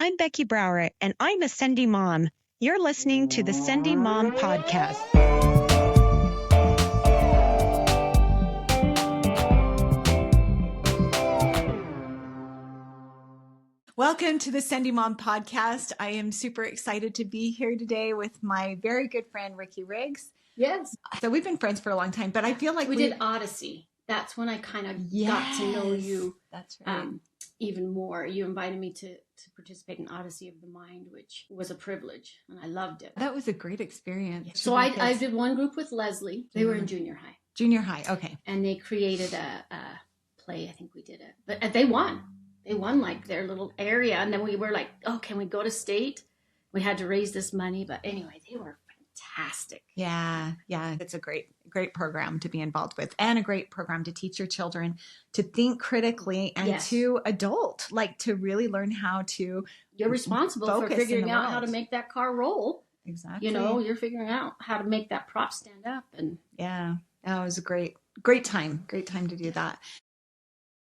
I'm Becky Brower, and I'm a Sendy Mom. You're listening to the Sendy Mom podcast. Welcome to the Sendy Mom podcast. I am super excited to be here today with my very good friend, Rikki Riggs. Yes. So we've been friends for a long time, but I feel like we did Odyssey. That's when I kind of got to know you. That's right. Even more. You invited me to participate in Odyssey of the Mind, which was a privilege, and I loved it. That was a great experience. So I did one group with Leslie. They were in junior high. Junior high, okay. And they created a play. I think we did it. But they won. They won like their little area. And then we were like, oh, can we go to state? We had to raise this money. But anyway, they were fantastic. Yeah. It's a great program to be involved with, and a great program to teach your children to think critically and to adult, like to really learn how to. You're responsible for figuring out how to make that car roll. Exactly. You know, you're figuring out how to make that prop stand up. And yeah, that was a great time to do that.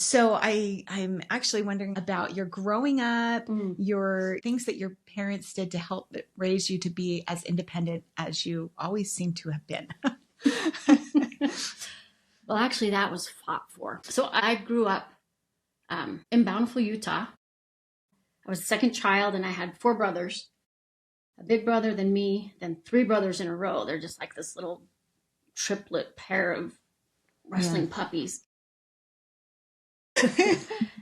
So I'm actually wondering about your growing up, your things that your parents did to help raise you to be as independent as you always seem to have been. Well, actually, that was fought for. So I grew up in Bountiful, Utah. I was the second child, and I had 4 brothers, a big brother, then me, then 3 brothers in a row. They're just like this little triplet pair of wrestling puppies.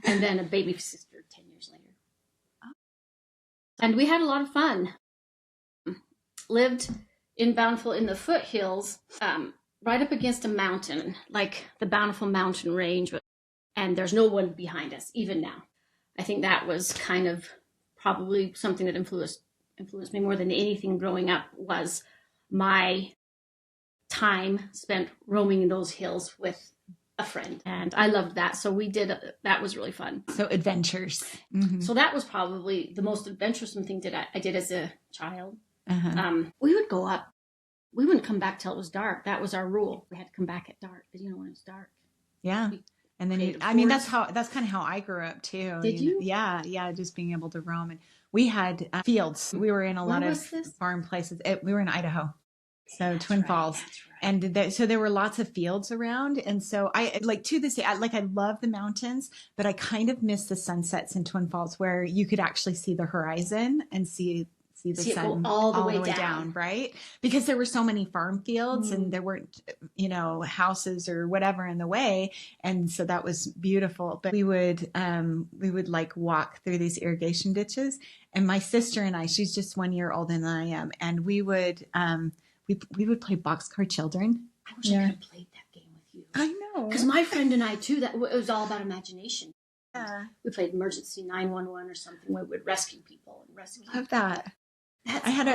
And then a baby sister 10 years later. And we had a lot of fun. Lived in Bountiful in the foothills, right up against a mountain, like the Bountiful Mountain Range. And there's no one behind us, even now. I think that was kind of probably something that influenced me more than anything growing up, was my time spent roaming in those hills with a friend. And I loved that. So we did, that was really fun. So adventures. Mm-hmm. So that was probably the most adventuresome thing that I did as a child. Uh-huh. We would go up. We wouldn't come back till it was dark. That was our rule. We had to come back at dark, because when it was dark. Yeah. And then that's kind of how I grew up too. Did you? Yeah. Just being able to roam. And we had fields. We were in a lot of farm places. We were in Idaho. So Twin Falls. That's right. And so there were lots of fields around. And so I, like, to this day, I love the mountains, but I kind of miss the sunsets in Twin Falls, where you could actually see the horizon and see the sun all the way down, right? Because there were so many farm fields and there weren't, houses or whatever in the way. And so that was beautiful. But we would like walk through these irrigation ditches. And my sister and I, she's just 1 year older than I am. And we would play Boxcar Children. I wish I could have played that game with you. I know. Because my friend and I, too, it was all about imagination. Yeah. We played Emergency 911 or something. We would rescue people. Love that. I had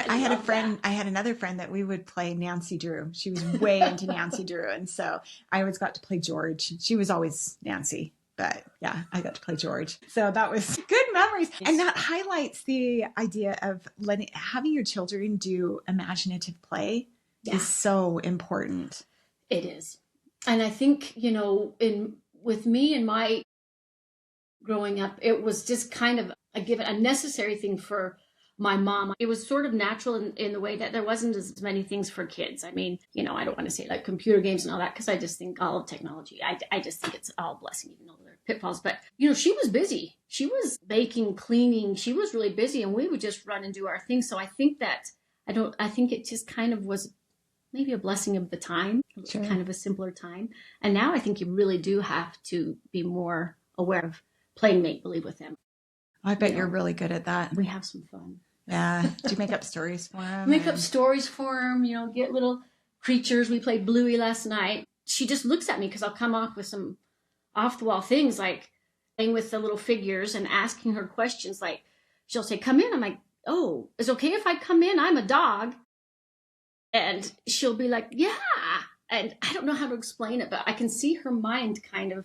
another friend that we would play Nancy Drew. She was way into Nancy Drew. And so I always got to play George. She was always Nancy. But yeah, I got to play George. So that was good memories. And that highlights the idea of having your children do imaginative play is so important. It is. And I think, with me and my growing up, it was just kind of a necessary thing for my mom. It was sort of natural in the way that there wasn't as many things for kids. I mean, I don't want to say like computer games and all that, because I just think all of technology, I just think it's all a blessing, even though there are pitfalls. But, she was busy. She was baking, cleaning. She was really busy, and we would just run and do our thing. So I think I think it just kind of was maybe a blessing of the time, kind of a simpler time. And now I think you really do have to be more aware of playing make-believe with them. I bet you're really good at that. We have some fun. Yeah. Do you make up stories for them? Make up stories for them, get little creatures. We played Bluey last night. She just looks at me because I'll come off with some off-the-wall things, like playing with the little figures and asking her questions. Like, she'll say, come in. I'm like, oh, is it okay if I come in? I'm a dog. And she'll be like, yeah. And I don't know how to explain it, but I can see her mind kind of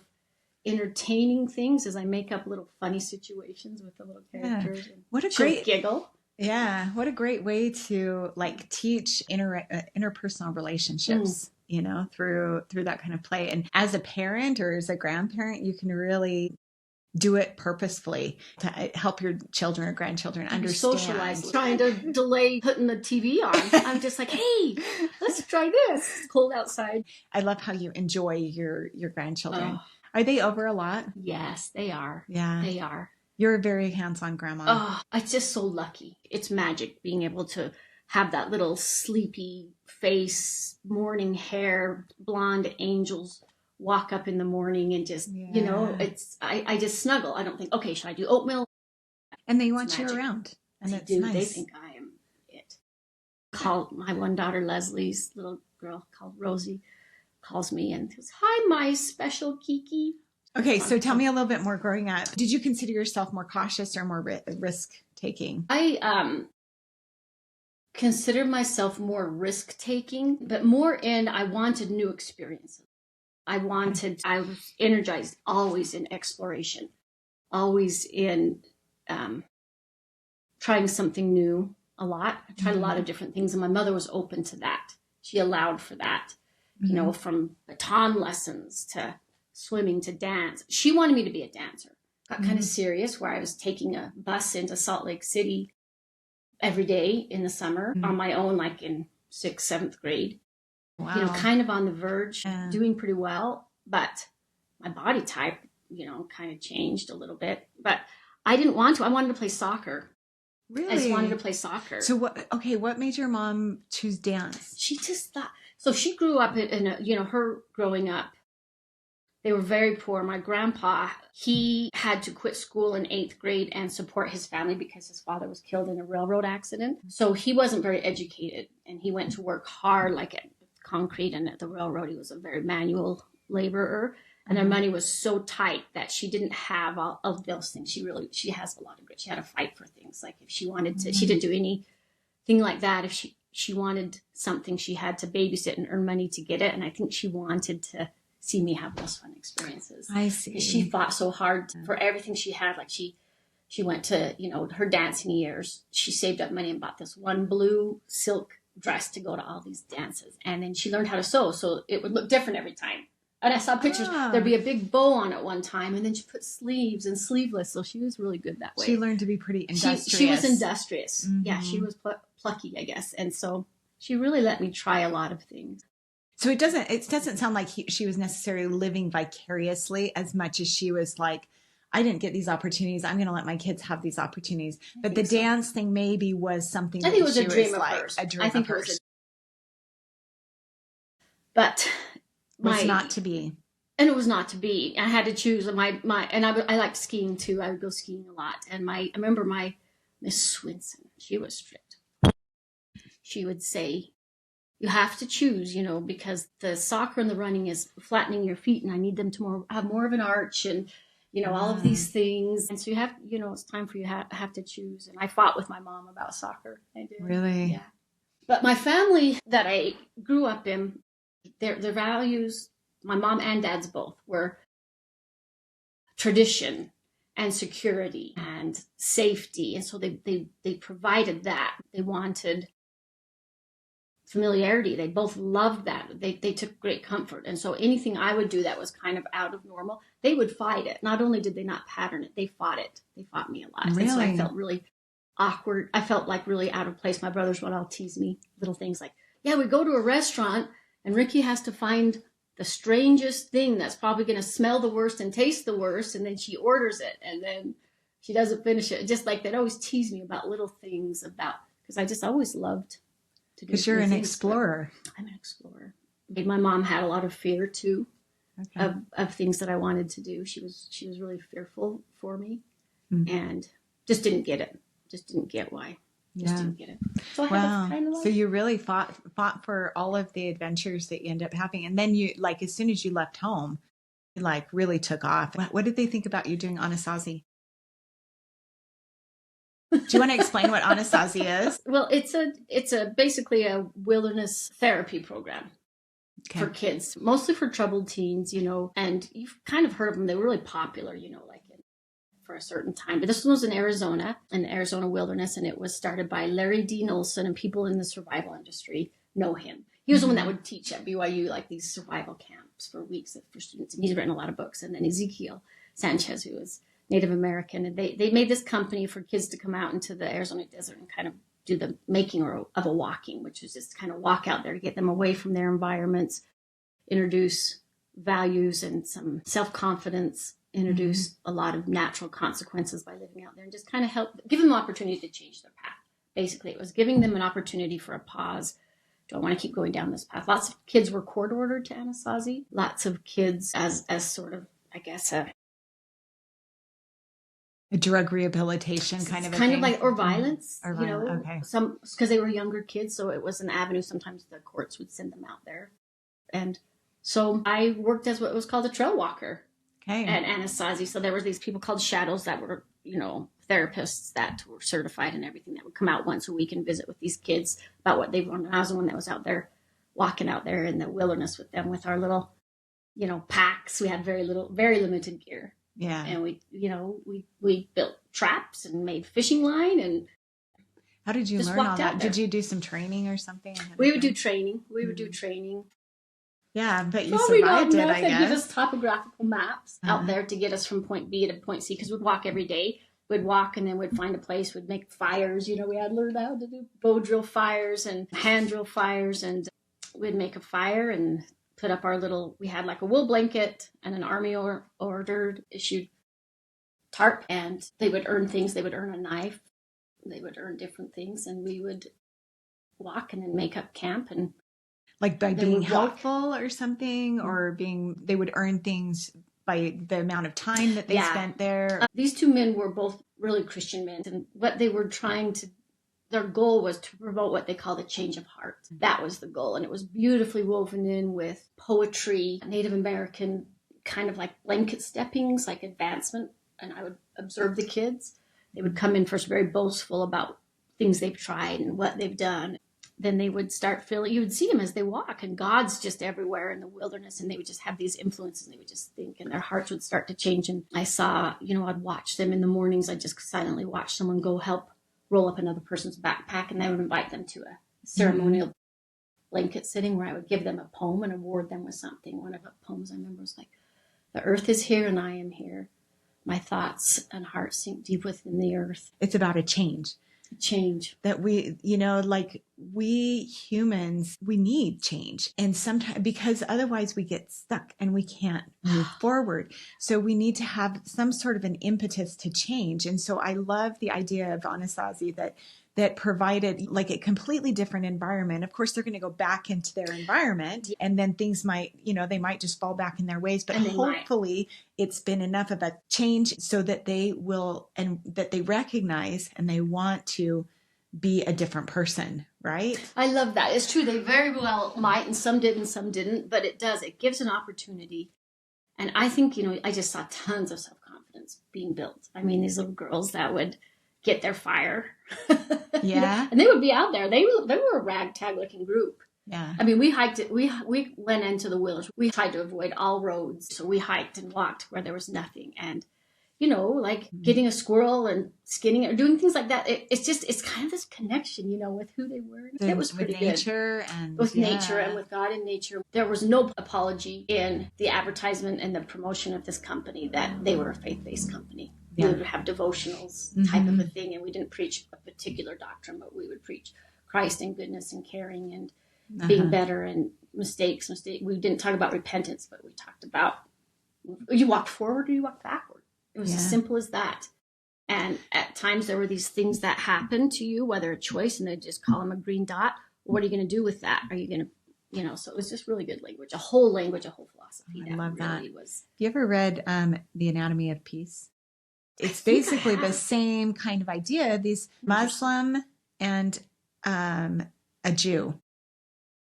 entertaining things as I make up little funny situations with the little characters. Yeah. What a great giggle. Yeah. What a great way to teach interpersonal relationships, through that kind of play. And as a parent or as a grandparent, you can really do it purposefully to help your children or grandchildren understand. Socialize, trying to delay putting the TV on. I'm just like, hey, let's try this. It's cold outside. I love how you enjoy your grandchildren. Oh. Are they over a lot? Yes, they are. Yeah. They are. You're a very hands-on grandma. Oh, I'm just so lucky. It's magic being able to have that little sleepy face, morning hair, blonde angels walk up in the morning and just, I just snuggle. I don't think, okay, should I do oatmeal? And they want you around. And that's nice. They think I am it. My one daughter, Leslie's little girl called Rosie, calls me and goes, hi, my special Kiki. Okay, so tell me a little bit more growing up. Did you consider yourself more cautious or more risk-taking? I consider myself more risk-taking, but more in I wanted new experiences. I was energized always in exploration, always in trying something new a lot. I tried a lot of different things, and my mother was open to that. She allowed for that, from baton lessons to swimming to dance. She wanted me to be a dancer. Got kind of serious where I was taking a bus into Salt Lake City every day in the summer on my own, like in 6th, 7th grade. Wow. Kind of on the verge, doing pretty well, but my body type, kind of changed a little bit. But I didn't want to. I wanted to play soccer. Really? I just wanted to play soccer. So what made your mom choose dance? She just thought, so she grew up her growing up, they were very poor. My grandpa, he had to quit school in 8th grade and support his family because his father was killed in a railroad accident. So he wasn't very educated, and he went to work hard, like at concrete and at the railroad. He was a very manual laborer, and their money was so tight that she didn't have all of those things. She has a lot of grit. She had to fight for things. Like if she wanted to, she didn't do anything like that. If she wanted something, she had to babysit and earn money to get it. And I think she wanted to see me have those fun experiences. I see. She fought so hard for everything she had. Like she went to, her dancing years. She saved up money and bought this one blue silk dress to go to all these dances. And then she learned how to sew, so it would look different every time. And I saw pictures. There'd be a big bow on it one time, and then she put sleeves and sleeveless. So she was really good that way. She learned to be pretty industrious. She was industrious. Yeah, she was plucky, I guess. And so she really let me try a lot of things. So it doesn't sound like she was necessarily living vicariously as much as she was like, I didn't get these opportunities. I'm going to let my kids have these opportunities. But the dance thing maybe was something. I think it was a dream of hers. A dream of hers. But was not to be. And it was not to be. I had to choose and I liked skiing too. I would go skiing a lot. And I remember my Miss Swinson, she was strict. She would say, you have to choose, because the soccer and the running is flattening your feet, and I need them to have more of an arch and, all of these things. And so you have, it's time for you have to choose. And I fought with my mom about soccer. I did. Really? Yeah. But my family that I grew up in, their values, my mom and dad's both, were tradition and security and safety. And so they provided that. They wanted familiarity. They both loved that. They took great comfort. And so anything I would do that was kind of out of normal, they would fight it. Not only did they not pattern it, they fought it. They fought me a lot. Really? And so I felt really awkward. I felt like really out of place. My brothers would all tease me little things like, yeah, we go to a restaurant and Rikki has to find the strangest thing that's probably going to smell the worst and taste the worst. And then she orders it and then she doesn't finish it. Just like they'd always tease me about little things because I just always loved. Because you're an explorer. I'm an explorer. My mom had a lot of fear too, of things that I wanted to do. She was really fearful for me, and just didn't get it. Just didn't get why. Just didn't get it. So I had to kind of So you really fought for all of the adventures that you end up having, and then you as soon as you left home, you really took off. What did they think about you doing Anasazi? Do you want to explain what Anasazi is? Well, it's basically a wilderness therapy program for kids, mostly for troubled teens, and you've kind of heard of them. They were really popular, for a certain time. But this one was in the Arizona wilderness, and it was started by Larry D. Olson, and people in the survival industry know him. He was the one that would teach at BYU, like these survival camps for weeks for students, and he's written a lot of books. And then Ezekiel Sanchez, who is Native American. And they made this company for kids to come out into the Arizona desert and kind of do the making of a walking, which was just kind of walk out there to get them away from their environments, introduce values and some self-confidence, introduce a lot of natural consequences by living out there, and just kind of help give them an opportunity to change their path. Basically, it was giving them an opportunity for a pause. Do I want to keep going down this path? Lots of kids were court ordered to Anasazi. Lots of kids as sort of, I guess, a drug rehabilitation kind of a kind thing. of like, or violence, Or you know, violence, okay. some, because they were younger kids, so it was an avenue. Sometimes the courts would send them out there. And so I worked as what was called a trail walker at Anasazi. So there were these people called shadows that were, you know, therapists that were certified and everything, that would come out once a week and visit with these kids about what they've learned. And I was the one that was out there walking out there in the wilderness with them with our little, you know, packs. We had very limited gear. Yeah. And we, you know, we built traps and made fishing line. And how did you just learn all walked that? out there. Did you do some training or something? We would do training. Yeah, but you Probably not survived it, enough. I They guess. give us topographical maps Uh-huh. out there to get us from point B to point C, because we'd walk every day. We'd walk and then we'd find a place. We'd make fires. You know, we had learned how to do bow drill fires and hand drill fires, and we'd make a fire and put up our little. We had like a wool blanket and an army ordered issued tarp, and they would earn things. They would earn a knife. They would earn different things, and we would walk and then make up camp. And like by they being would walk. helpful or something, or they would earn things by the amount of time that they spent there. These two men were both really Christian men, and what they were their goal was to promote what they called a change of heart. That was the goal, and it was beautifully woven in with poetry, Native American kind of like blanket steppings, like advancement. And I would observe the kids. They would come in first very boastful about things they've tried and what they've done. Then they would start feeling, you would see them as they walk, and God's just everywhere in the wilderness, and they would just have these influences, and they would just think, and their hearts would start to change. And I saw, you know, I'd watch them in the mornings. I'd just silently watch someone go help roll up another person's backpack, and I would invite them to a ceremonial blanket sitting where I would give them a poem and award them with something. One of the poems I remember was like, "The earth is here and I am here. My thoughts and heart sink deep within the earth." It's about a change. That we, you know, like we humans, we need change. And sometimes, because otherwise we get stuck and we can't move forward. So we need to have some sort of an impetus to change. And so I love the idea of Anasazi that provided like a completely different environment. Of course, they're going to go back into their environment, and then things might, you know, they might just fall back in their ways, but hopefully it's been enough of a change so that they will, and that they recognize and they want to be a different person, right? I love that. It's true. They very well might, and some did and some didn't, but it gives an opportunity. And I think, you know, I just saw tons of self-confidence being built. I mean, these little girls that would get their fire. Yeah. And they would be out there. They were a ragtag looking group. Yeah. I mean, we hiked it. We went into the wilderness. We tried to avoid all roads. So we hiked and walked where there was nothing. And, you know, like getting a squirrel and skinning it or doing things like that. It's kind of this connection, you know, with who they were. It was pretty with nature good. and with nature and with God and nature. There was no apology in the advertisement and the promotion of this company that they were a faith-based company. We would have devotionals type of a thing, and we didn't preach a particular doctrine, but we would preach Christ and goodness and caring and being better and mistakes. We didn't talk about repentance, but we talked about you walk forward or you walk backward. It was as simple as that. And at times there were these things that happened to you, whether a choice, and they just call them a green dot. What are you going to do with that? Are you going to, you know, so it was just really good language, a whole philosophy. I love that. Really was. Have you ever read The Anatomy of Peace? It's basically the same kind of idea. These Muslim and a Jew.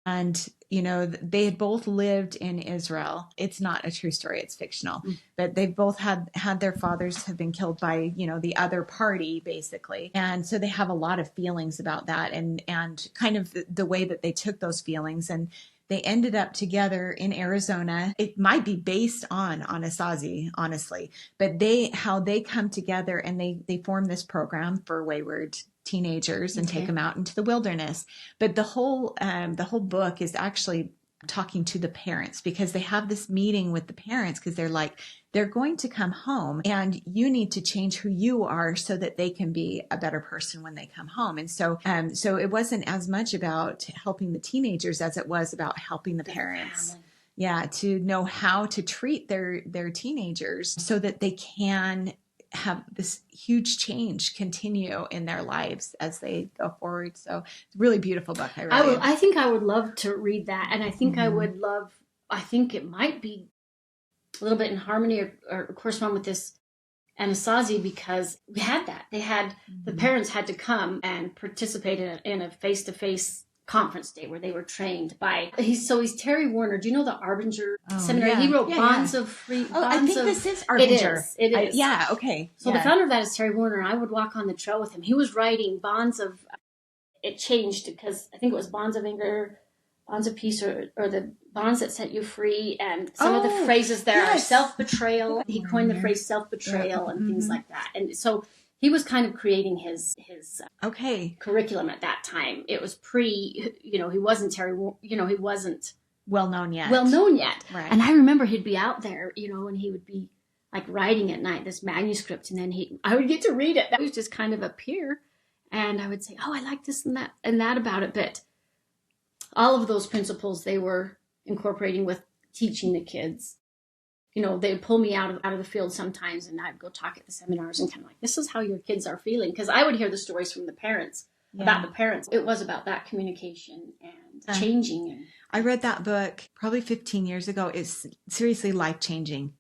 And, you know, they had both lived in Israel. It's not a true story. It's fictional. But they both had their fathers have been killed by, you know, the other party, basically. And so they have a lot of feelings about that and kind of the way that they took those feelings. And they ended up together in Arizona. It might be based on Anasazi, honestly, but how they come together and they form this program for wayward teenagers and take them out into the wilderness. But the whole book is actually talking to the parents, because they have this meeting with the parents because they're like, they're going to come home and you need to change who you are so that they can be a better person when they come home. And so, so it wasn't as much about helping the teenagers as it was about helping the parents. Family. Yeah. To know how to treat their teenagers so that they can have this huge change continue in their lives as they go forward. So it's a really beautiful book. I think I would love to read that. And I think Mm-hmm. I think it might be a little bit in harmony or correspond with this Anasazi, because we had that. They had, the parents had to come and participate in a face-to-face conference day where they were trained by, he's Terry Warner. Do you know the Arbinger seminary? Yeah. He wrote Yeah, Bonds yeah. of Free. Oh, I think this is Arbinger. It is. Yeah. Okay. So the founder of that is Terry Warner, and I would walk on the trail with him. He was writing it changed because I think it was Bonds of Anger, Bonds of Peace, or the bonds that set you free. And some of the phrases there are self-betrayal. He coined the phrase self-betrayal and things like that. And so he was kind of creating his curriculum at that time. It was he wasn't he wasn't well known yet. Right. And I remember he'd be out there, and he would be like writing at night, this manuscript, and then I would get to read it. That was just kind of appear. And I would say, oh, I like this and that about it. But all of those principles they were incorporating with teaching the kids. They would pull me out of the field sometimes, and I'd go talk at the seminars and kind of like, this is how your kids are feeling. Because I would hear the stories from the parents about the parents. It was about that communication and changing. And I read that book probably 15 years ago. It's seriously life-changing.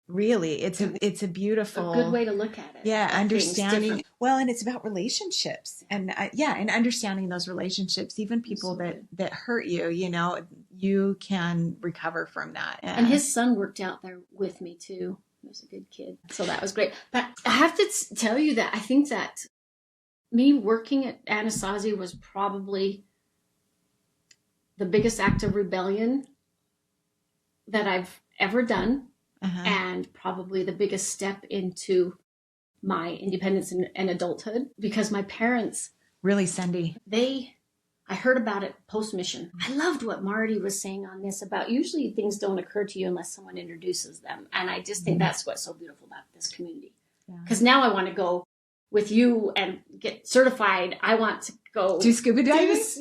Really, it's a beautiful, a good way to look at it. Yeah, understanding. Well, and it's about relationships, and and understanding those relationships, even people that hurt you. You can recover from that. And his son worked out there with me too. He was a good kid, so that was great. But I have to tell you that I think that me working at Anasazi was probably the biggest act of rebellion that I've ever done. And probably the biggest step into my independence and adulthood, because my parents really, Sendy, I heard about it post-mission. I loved what Marty was saying on this about usually things don't occur to you unless someone introduces them. And I just think that's what's so beautiful about this community. Because now I want to go with you and get certified. I want to go do scuba diving. That's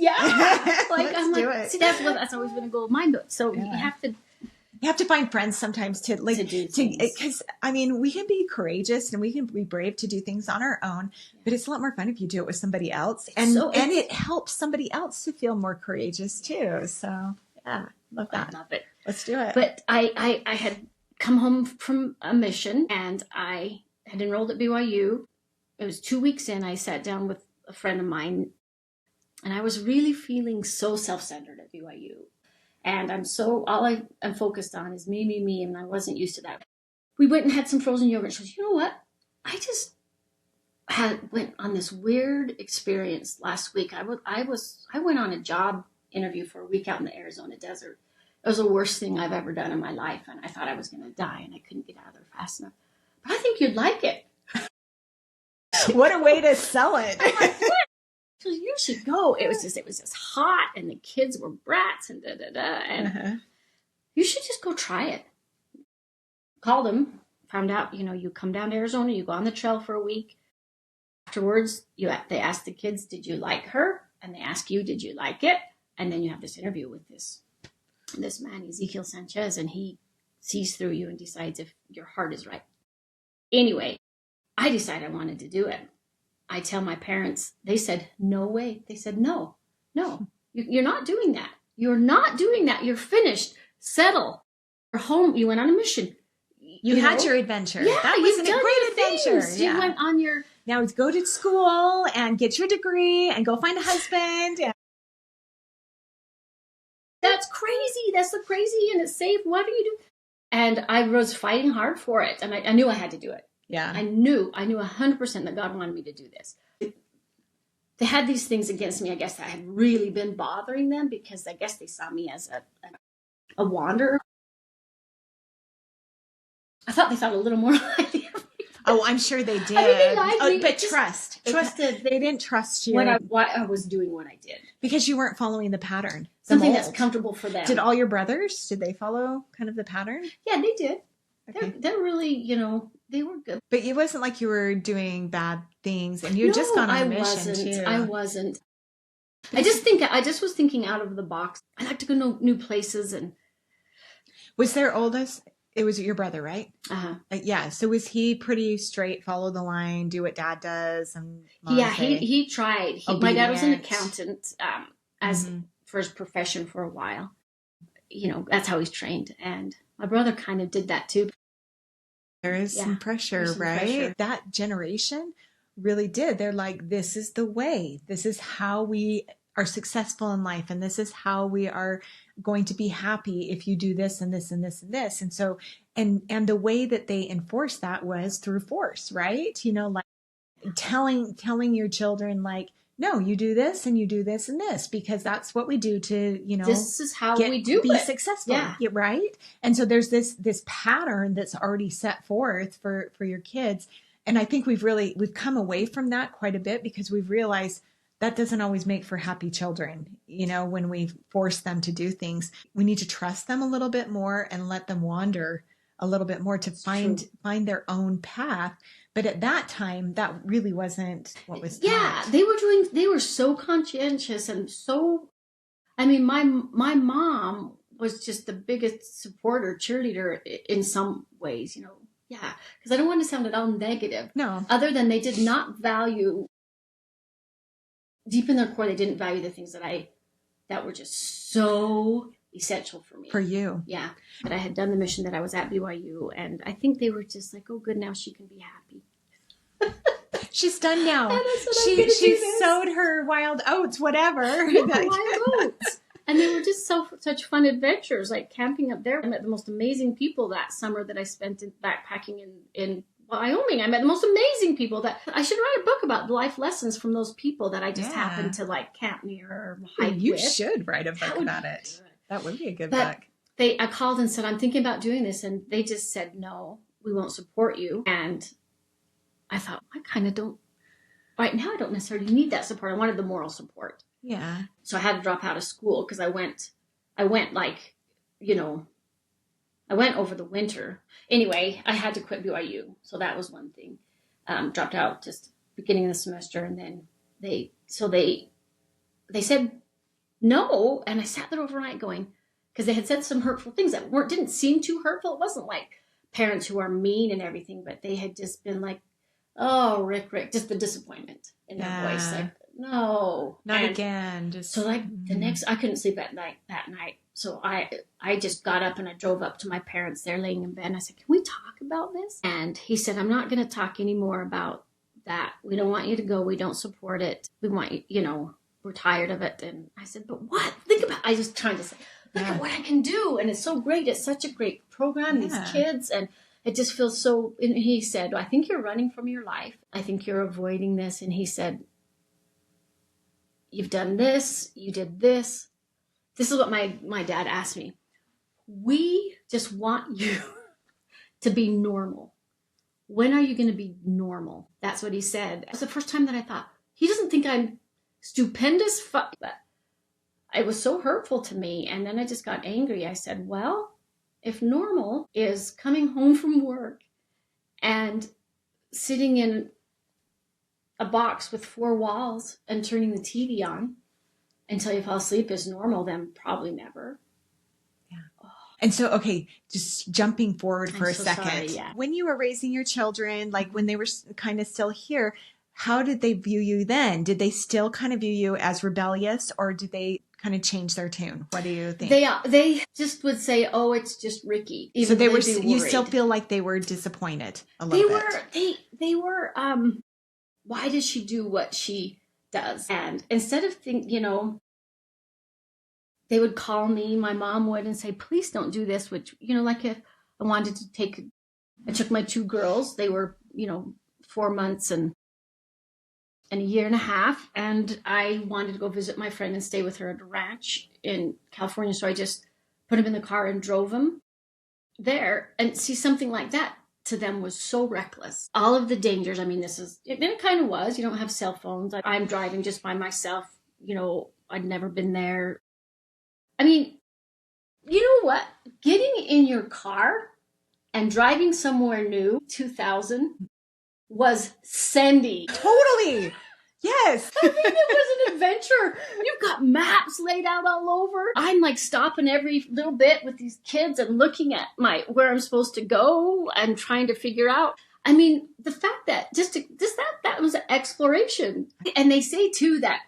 always been a goal of mine. But so you have to find friends sometimes to do things. Because we can be courageous and we can be brave to do things on our own, but it's a lot more fun if you do it with somebody else, and it helps somebody else to feel more courageous too. So love that. I love it. Let's do it. But I had come home from a mission, and I had enrolled at BYU. It was 2 weeks in. I sat down with a friend of mine, and I was really feeling so self-centered at BYU. And all I am focused on is me, and I wasn't used to that. We went and had some frozen yogurt. She goes, you know what? I just went on this weird experience last week. I went on a job interview for a week out in the Arizona desert. It was the worst thing I've ever done in my life, and I thought I was going to die, and I couldn't get out of there fast enough. But I think you'd like it. What a way to sell it. I'm like, what? So you should go. It was just hot, and the kids were brats and and you should just go try it. Called them, found out, you come down to Arizona, you go on the trail for a week. Afterwards, they ask the kids, did you like her? And they ask you, did you like it? And then you have this interview with this man, Ezekiel Sanchez, and he sees through you and decides if your heart is right. Anyway, I decided I wanted to do it. I tell my parents, they said, no way. They said, no, you're not doing that. You're not doing that. You're finished. Settle. You're home. You went on a mission. You had your adventure. Yeah, that was a great adventure. Things. You went on your... Now it's go to school and get your degree and go find a husband. That's crazy. That's so crazy, and it's safe. What do you do? And I was fighting hard for it, and I knew I had to do it. Yeah. I knew 100% that God wanted me to do this. They had these things against me, I guess, that had really been bothering them, because I guess they saw me as a wanderer. I thought they thought a little more highly of me. Oh, I'm sure they did. I mean, they liked me. But trust. They didn't trust you. When I was doing what I did. Because you weren't following the pattern. Something that's comfortable for them. Did all your brothers, did they follow kind of the pattern? Yeah, they did. Okay. They're really, they were good. But it wasn't like you were doing bad things and you had just gone on a mission too. I wasn't. I just was thinking out of the box. I like to go new places. And was their oldest? It was your brother, right? Uh-huh. Yeah. So was he pretty straight, follow the line, do what dad does? And yeah, he tried. My dad was an accountant for his profession for a while. That's how he's trained. And my brother kind of did that too. There is some pressure, right? Pressure. That generation really did. They're like, this is the way. This is how we are successful in life. And this is how we are going to be happy if you do this and this and this and this. And so, and the way that they enforced that was through force, right? Like telling your children, like, no, you do this and you do this and this, because that's what we do to, this is how we do be successful. Yeah. Right. And so there's this pattern that's already set forth for your kids. And I think we've come away from that quite a bit because we've realized that doesn't always make for happy children. When we force them to do things, we need to trust them a little bit more and let them wander a little bit more to find their own path. But at that time, that really wasn't what was taught. Yeah, they were so conscientious and so, my mom was just the biggest supporter, cheerleader in some ways, Yeah, because I don't want to sound at all negative. No. Other than they did not value, deep in their core, they didn't value the things that were just so essential for me. For you. Yeah. But I had done the mission that I was at BYU, and I think they were just like, oh, good, now she can be happy. She's done now. She sowed her wild oats, whatever. Yeah, wild oats. And they were just such fun adventures, like camping up there. I met the most amazing people that summer that I spent backpacking in Wyoming. I met the most amazing people that I should write a book about life lessons from those people that I just happened to camp near or hike with. You should write a book about it. That would be a good book. I called and said, I'm thinking about doing this. And they just said, no, we won't support you. And I thought, I kind of don't. Right now, I don't necessarily need that support. I wanted the moral support. Yeah. So I had to drop out of school because I went like, I went over the winter. Anyway, I had to quit BYU. So that was one thing. Dropped out just beginning of the semester. And then they said no. And I sat there overnight going, because they had said some hurtful things that didn't seem too hurtful. It wasn't like parents who are mean and everything, but they had just been like, oh, Rick, just the disappointment in their voice. Like, no. Not again. Just so the next, I couldn't sleep that night. So I just got up and I drove up to my parents. They're laying in bed. And I said, can we talk about this? And he said, I'm not going to talk anymore about that. We don't want you to go. We don't support it. We want you, we're tired of it. And I said, but what? I was trying to say, look at what I can do. And it's so great. It's such a great program, these kids. And it just feels so, and he said, I think you're running from your life. I think you're avoiding this. And he said, you've done this, you did this. This is what my dad asked me. We just want you to be normal. When are you going to be normal? That's what he said. It was the first time that I thought, he doesn't think I'm stupendous. But it was so hurtful to me. And then I just got angry. I said, well, if normal is coming home from work and sitting in a box with 4 walls and turning the TV on until you fall asleep is normal, then probably never. Yeah. Oh. And so, okay, just jumping forward for a second. Sorry, yeah. When you were raising your children, like when they were kind of still here, how did they view you then? Did they still kind of view you as rebellious, or did they kind of change their tune? What do you think? They just would say, "Oh, it's just Rikki." So they were. You still feel like they were disappointed a little bit. They were. Why does she do what she does? And instead of they would call me. My mom would and say, "Please don't do this." Which like if I wanted to I took my 2 girls. They were 4 months and a year and a half, and I wanted to go visit my friend and stay with her at a ranch in California. So I just put them in the car and drove them there. And see, something like that to them was so reckless. All of the dangers. I mean, it kind of was. You don't have cell phones. I'm driving just by myself. I'd never been there. I mean, you know what? Getting in your car and driving somewhere new, 2000, was Sendy. Totally. Yes. I mean, it was an adventure. You've got maps laid out all over. I'm like stopping every little bit with these kids and looking at where I'm supposed to go and trying to figure out. I mean, the fact that that was an exploration. And they say too that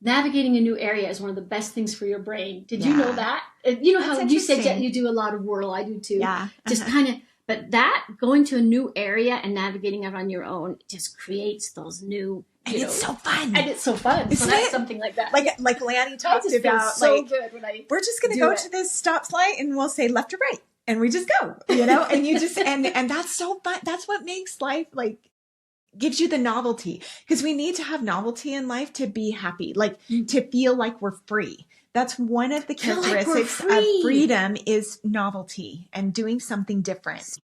navigating a new area is one of the best things for your brain. Did you know that? You know how you said that you do a lot of whirl. I do too. Yeah. Just kind of. But that going to a new area and navigating it on your own just creates those new. It's so fun. And it's so fun. So that's something like that. Like Lanny talked about. So good when we're just going to go to this stoplight and we'll say left or right, and we just go. And you just and that's so fun. That's what makes life gives you the novelty, because we need to have novelty in life to be happy, to feel like we're free. That's one of the characteristics of freedom is novelty and doing something different.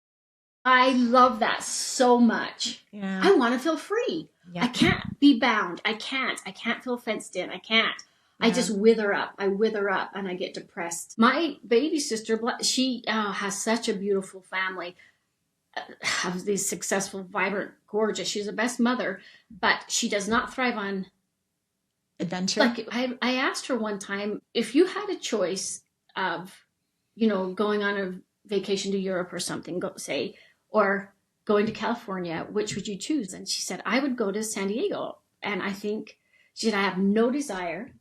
I love that so much. Yeah. I want to feel free. Yeah. I can't be bound. I can't feel fenced in. I can't. Yeah. I just wither up. I wither up and I get depressed. My baby sister, she has such a beautiful family. Has these successful, vibrant, gorgeous. She's the best mother, but she does not thrive on adventure. Like I asked her one time, if you had a choice of, going on a vacation to Europe or something, or going to California, which would you choose? And she said, I would go to San Diego. And I think she said, I have no desire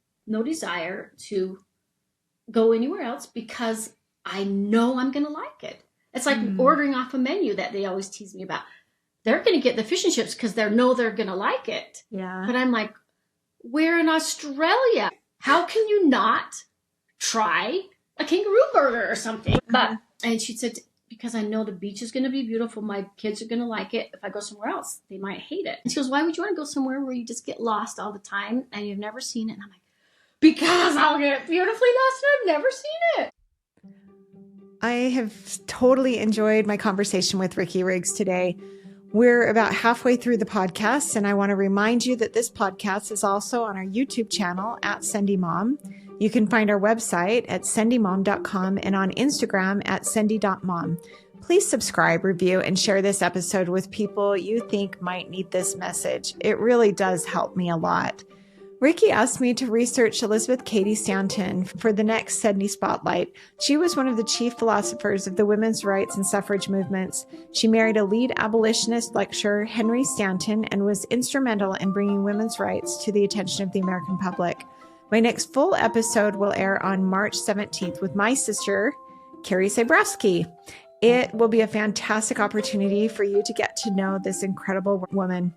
to go anywhere else because I know I'm going to like it. It's like ordering off a menu that they always tease me about. They're going to get the fish and chips because they know they're going to like it. Yeah. But I'm like, we're in Australia. How can you not try a kangaroo burger or something? And she said, because I know the beach is going to be beautiful. My kids are going to like it. If I go somewhere else, they might hate it. And she goes, why would you want to go somewhere where you just get lost all the time and you've never seen it? And I'm like, because I'll get beautifully lost and I've never seen it. I have totally enjoyed my conversation with Rikki Riggs today. We're about halfway through the podcast, and I want to remind you that this podcast is also on our YouTube channel at Sendy Mom. You can find our website at sendymom.com and on Instagram at sendy.mom. Please subscribe, review, and share this episode with people you think might need this message. It really does help me a lot. Rikki asked me to research Elizabeth Cady Stanton for the next Sendy Spotlight. She was one of the chief philosophers of the women's rights and suffrage movements. She married a lead abolitionist lecturer, Henry Stanton, and was instrumental in bringing women's rights to the attention of the American public. My next full episode will air on March 17th with my sister, Carrie Sabrowski. It will be a fantastic opportunity for you to get to know this incredible woman.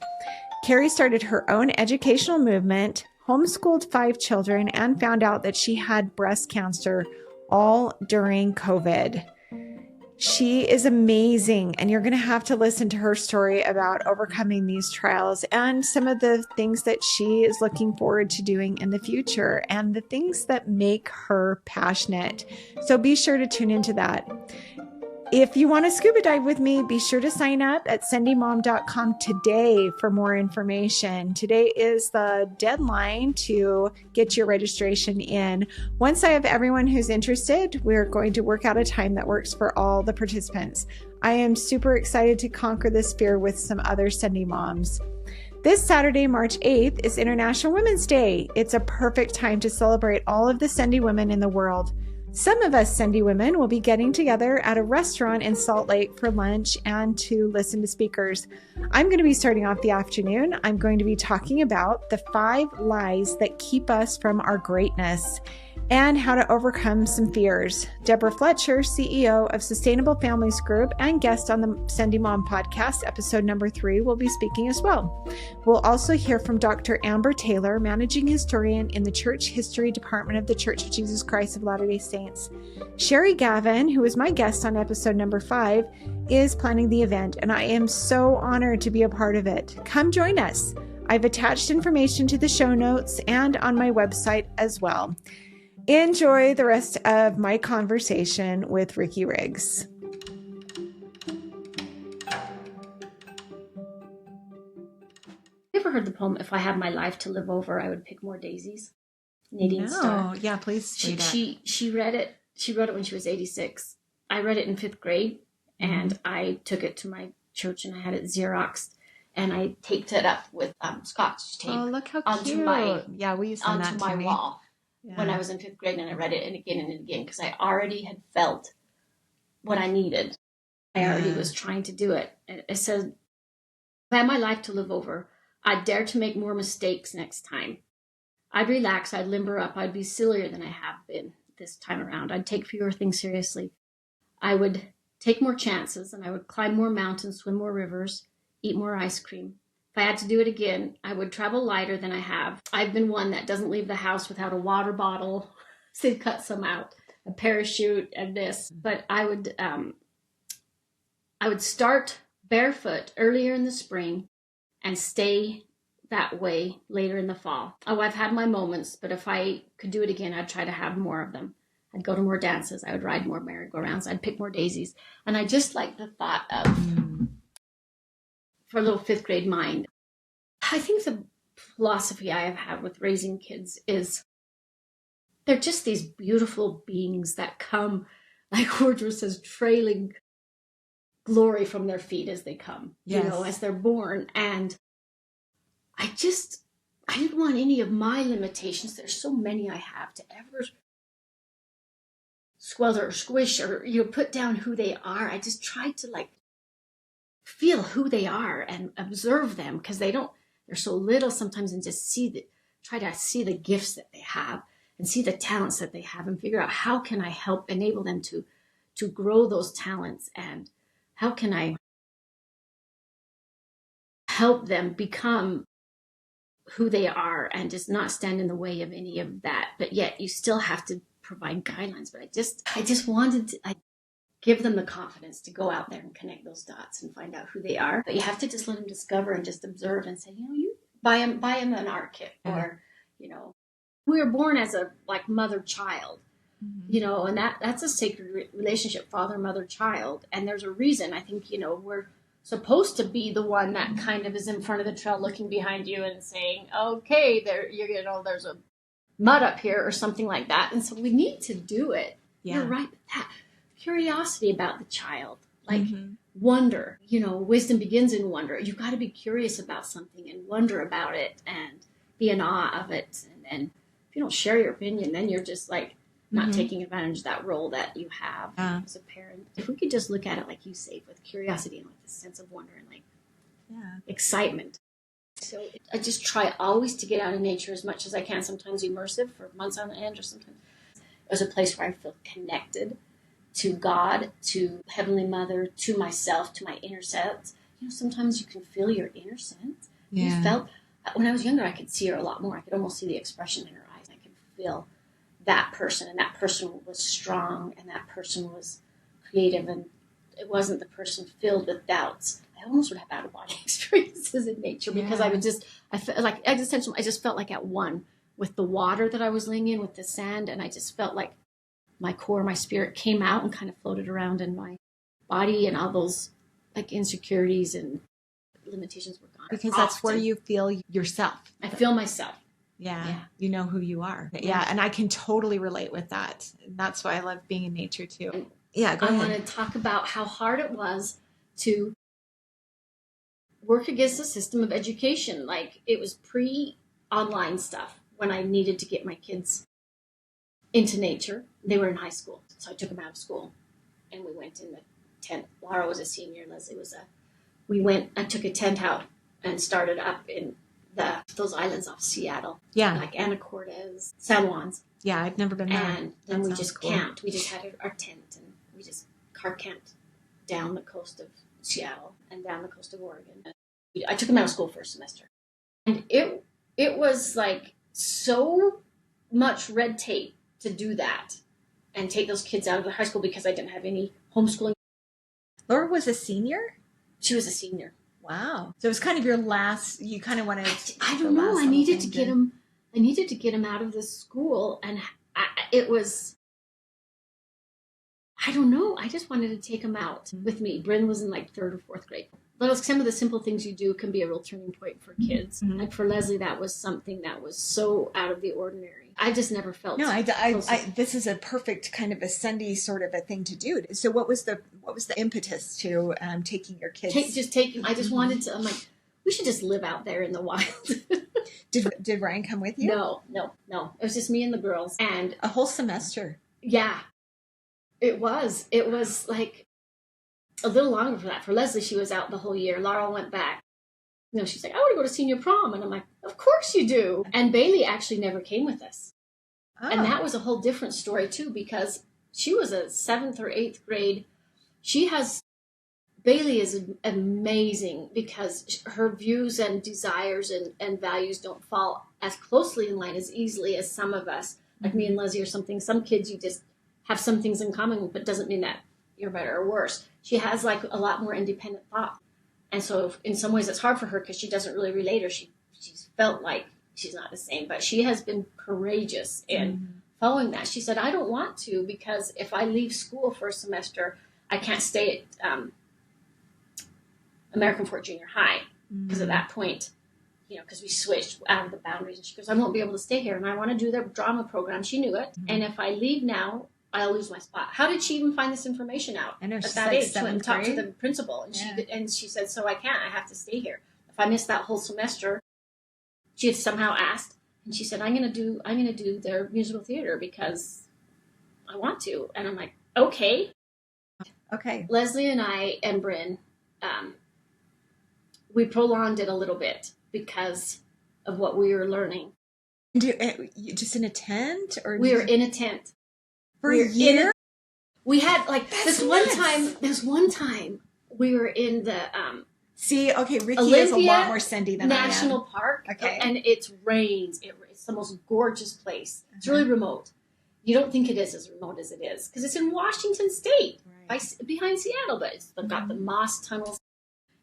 Carrie started her own educational movement, homeschooled 5 children, and found out that she had breast cancer all during COVID. She is amazing, and you're going to have to listen to her story about overcoming these trials and some of the things that she is looking forward to doing in the future and the things that make her passionate. So be sure to tune into that. If you want to scuba dive with me, be sure to sign up at sendymom.com today for more information. Today is the deadline to get your registration in. Once I have everyone who's interested, we're going to work out a time that works for all the participants. I am super excited to conquer this fear with some other Sendy moms. This Saturday, March 8th, is International Women's Day. It's a perfect time to celebrate all of the Sendy women in the world. Some of us Sendy women will be getting together at a restaurant in Salt Lake for lunch and to listen to speakers. I'm going to be starting off the afternoon. I'm going to be talking about the 5 lies that keep us from our greatness and how to overcome some fears. Deborah Fletcher, CEO of Sustainable Families Group and guest on the Sendy Mom podcast, episode number 3, will be speaking as well. We'll also hear from Dr. Amber Taylor, managing historian in the Church History Department of the Church of Jesus Christ of Latter-day Saints. Sherry Gavin, who is my guest on episode number 5, is planning the event, and I am so honored to be a part of it. Come join us. I've attached information to the show notes and on my website as well. Enjoy the rest of my conversation with Rikki Riggs. heard the poem, If I Had My Life to Live Over, I Would Pick More Daisies? Nadine Starr. Yeah, please read it. She read it. She wrote it when she was 86. I read it in 5th grade, and I took it to my church, and I had it Xeroxed, and I taped it up with Scotch tape. Oh, look how onto cute. Yeah, will you send that onto to my me? wall when I was in 5th grade, and I read it and again because I already had felt what I needed. I already was trying to do it. It said, if I had my life to live over, I'd dare to make more mistakes next time. I'd relax, I'd limber up, I'd be sillier than I have been this time around. I'd take fewer things seriously. I would take more chances, and I would climb more mountains, swim more rivers, eat more ice cream. If I had to do it again, I would travel lighter than I have. I've been one that doesn't leave the house without a water bottle. So they've cut some out, a parachute, and this. But I would start barefoot earlier in the spring and stay that way later in the fall. Oh, I've had my moments, but if I could do it again, I'd try to have more of them. I'd go to more dances. I would ride more merry-go-rounds. I'd pick more daisies. And I just like the thought of, for a little 5th grade mind, I think the philosophy I have had with raising kids is they're just these beautiful beings that come, like Woodrow says, trailing glory from their feet as they come, as they're born. And I didn't want any of my limitations. There's so many I have to ever squelch or squish or, put down who they are. I just tried to feel who they are and observe them, because they're so little sometimes, and just try to see the gifts that they have and see the talents that they have and figure out how can I help enable them to grow those talents, and how can I help them become who they are and just not stand in the way of any of that. But yet you still have to provide guidelines. But I just wanted to give them the confidence to go out there and connect those dots and find out who they are. But you have to just let them discover and just observe and say, you buy them an art kit, or, we were born as a mother-child, and that's a sacred relationship, father, mother, child. And there's a reason. I think, we're supposed to be the one that kind of is in front of the trail looking behind you and saying, okay, there's a mud up here or something like that. And so we need to do it. Yeah. You're right. That curiosity about the child, wonder, wisdom begins in wonder. You've got to be curious about something and wonder about it and be in awe of it. And if you don't share your opinion, then you're just not taking advantage of that role that you have as a parent. If we could just look at it, like you say, with curiosity and with this sense of wonder and excitement. So I just try always to get out in nature as much as I can, sometimes immersive for months on end, or sometimes as a place where I feel connected to God, to Heavenly Mother, to myself, to my inner sense. Sometimes you can feel your inner sense. Yeah. When I was younger, I could see her a lot more. I could almost see the expression in her eyes. I could feel that person, and that person was strong, and that person was creative, and it wasn't the person filled with doubts. I almost would have out-of-body experiences in nature, because I felt like existential. I just felt like at one with the water that I was laying in, with the sand, and I just felt like my core, my spirit came out and kind of floated around in my body, and all those insecurities and limitations were gone. Because that's where you feel yourself. I feel myself. Yeah. You know who you are. Yeah. And I can totally relate with that. And that's why I love being in nature too. Go ahead. I want to talk about how hard it was to work against the system of education. It was pre-online stuff when I needed to get my kids into nature. They were in high school. So I took them out of school and we went in the tent. Laura was a senior. Leslie was I took a tent out and started up in those islands off Seattle. Yeah. Like Anacortes, San Juan's. Yeah, I've never been there. And then we just camped. We just had our tent, and we just car camped down the coast of Seattle and down the coast of Oregon. I took them out of school for a semester. And it was so much red tape to do that and take those kids out of the high school, because I didn't have any homeschooling. Laura was a senior? She was a senior. Wow. So it was kind of your last, you kind of wanted I don't know. I needed to get him out of the school. And it was, I don't know. I just wanted to take him out with me. Bryn was in 3rd or 4th grade. some of the simple things you do can be a real turning point for kids. Mm-hmm. Like for Leslie, that was something that was so out of the ordinary. I just never felt. No, this is a perfect kind of a Sendy sort of a thing to do. So what was the impetus to taking your kids? I just wanted to. I'm like, we should just live out there in the wild. Did Ryan come with you? No. It was just me and the girls, and a whole semester. Yeah, it was. It was like a little longer for that. For Leslie, she was out the whole year. Laurel went back. You know, she's like, I want to go to senior prom. And I'm like, of course you do. And Bailey actually never came with us. Oh. And that was a whole different story, too, because she was a 7th or 8th grade. Bailey is amazing because her views and desires and values don't fall as closely in line as easily as some of us, like me and Leslie or something. Some kids, you just have some things in common, but doesn't mean that you're better or worse. She has like a lot more independent thought. And so in some ways it's hard for her because she doesn't really relate, or she's felt like she's not the same, but she has been courageous in following that. She said, I don't want to, because if I leave school for a semester, I can't stay at American Fort Junior High, because at that point, you know, because we switched out of the boundaries, and she goes, I won't be able to stay here, and I want to do the drama program. She knew it. And if I leave now, I'll lose my spot. How did she even find this information out? I know, at she's that like age? She went and talked to the principal, and she said, so I can't. I have to stay here. If I miss that whole semester, she had somehow asked, and she said, I'm gonna do their musical theater because I want to. And I'm like, okay. Leslie and I and Bryn, we prolonged it a little bit because of what we were learning. You just in a tent, or we were in a tent for a year? We had like this one time we were in the Rikki Olympia is a lot more Sendy than National Park. Okay. And it rains. It's the most gorgeous place. It's really remote. You don't think it is as remote as it is because it's in Washington State, behind Seattle, but it's got the moss tunnels.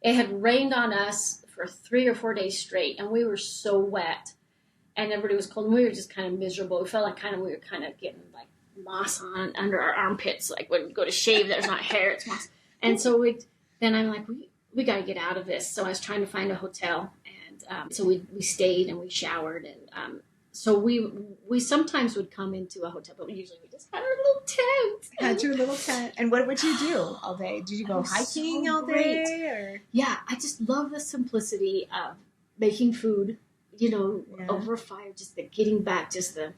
It had rained on us for 3 or 4 days straight, and we were so wet, and everybody was cold, and we were just kind of miserable. We felt like we were kind of getting like moss on under our armpits, like when we go to shave, there's not hair, it's moss. And so then I'm like, we got to get out of this. So I was trying to find a hotel, and so we stayed and we showered, and so we sometimes would come into a hotel, but usually we just had our little tent. Had your little tent. And what would you do all day? Did you go hiking all day? Or? Yeah, I just love the simplicity of making food, over a fire, just the getting back, just the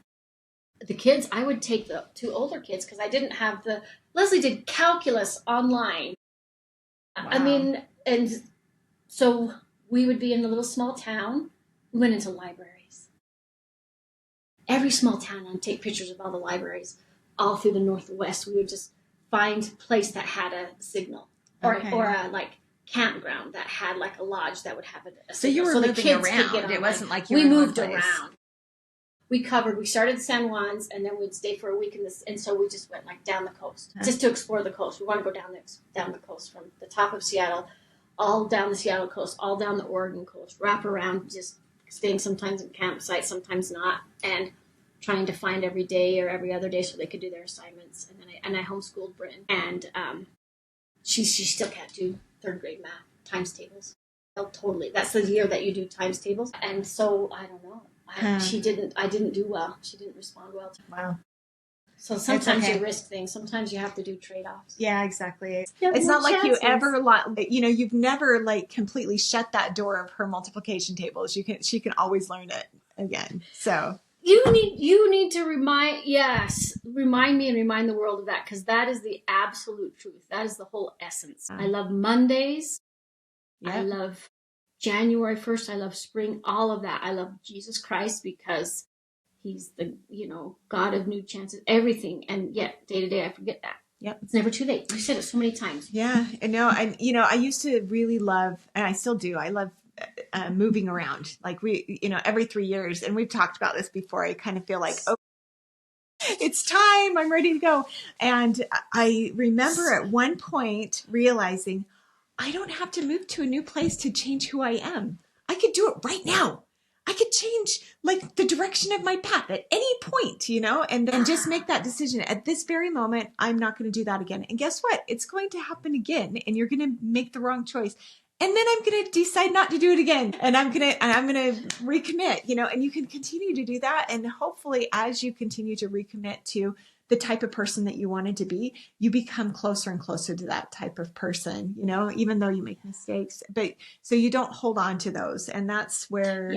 kids. I would take the 2 older kids because I didn't have Leslie did calculus online. Wow. I mean, and so we would be in a little small town. We went into libraries. Every small town, I'd take pictures of all the libraries all through the Northwest. We would just find a place that had a signal or a like campground that had like a lodge that would have a signal. So you were moving around. It wasn't like you we were moved around. We started San Juan's, and then we'd stay for a week and so we just went like down the coast just to explore the coast. We want to go down the coast from the top of Seattle, all down the Seattle coast, all down the Oregon coast, wrap around, just staying sometimes in campsites, sometimes not, and trying to find every day or every other day so they could do their assignments. And then I homeschooled Bryn, and she still can't do 3rd grade math, times tables. Oh, totally. That's the year that you do times tables. And so I don't know. I didn't do well. She didn't respond well. Wow. So sometimes you risk things. Sometimes you have to do trade-offs. Yeah, exactly. It's not like you ever, you've never like completely shut that door of her multiplication tables. She can always learn it again. So you need to remind me and remind the world of that, because that is the absolute truth. That is the whole essence. I love Mondays. Yep. I love January 1st. I love spring. All of that. I love Jesus Christ because He's the, God of new chances, everything. And yet, day to day, I forget that. Yep. It's never too late. You said it so many times. Yeah. I know. I used to really love, and I still do, I love moving around. Like every 3 years, and we've talked about this before, I kind of feel like, oh, it's time. I'm ready to go. And I remember at one point realizing I don't have to move to a new place to change who I am. I could do it right now. I could change like the direction of my path at any point, and just make that decision at this very moment. I'm not going to do that again. And guess what? It's going to happen again, and you're going to make the wrong choice. and then I'm going to decide not to do it again. And I'm going to recommit, and you can continue to do that. And hopefully as you continue to recommit to the type of person that you wanted to be, you become closer and closer to that type of person, even though you make mistakes, but so you don't hold on to those. And that's where,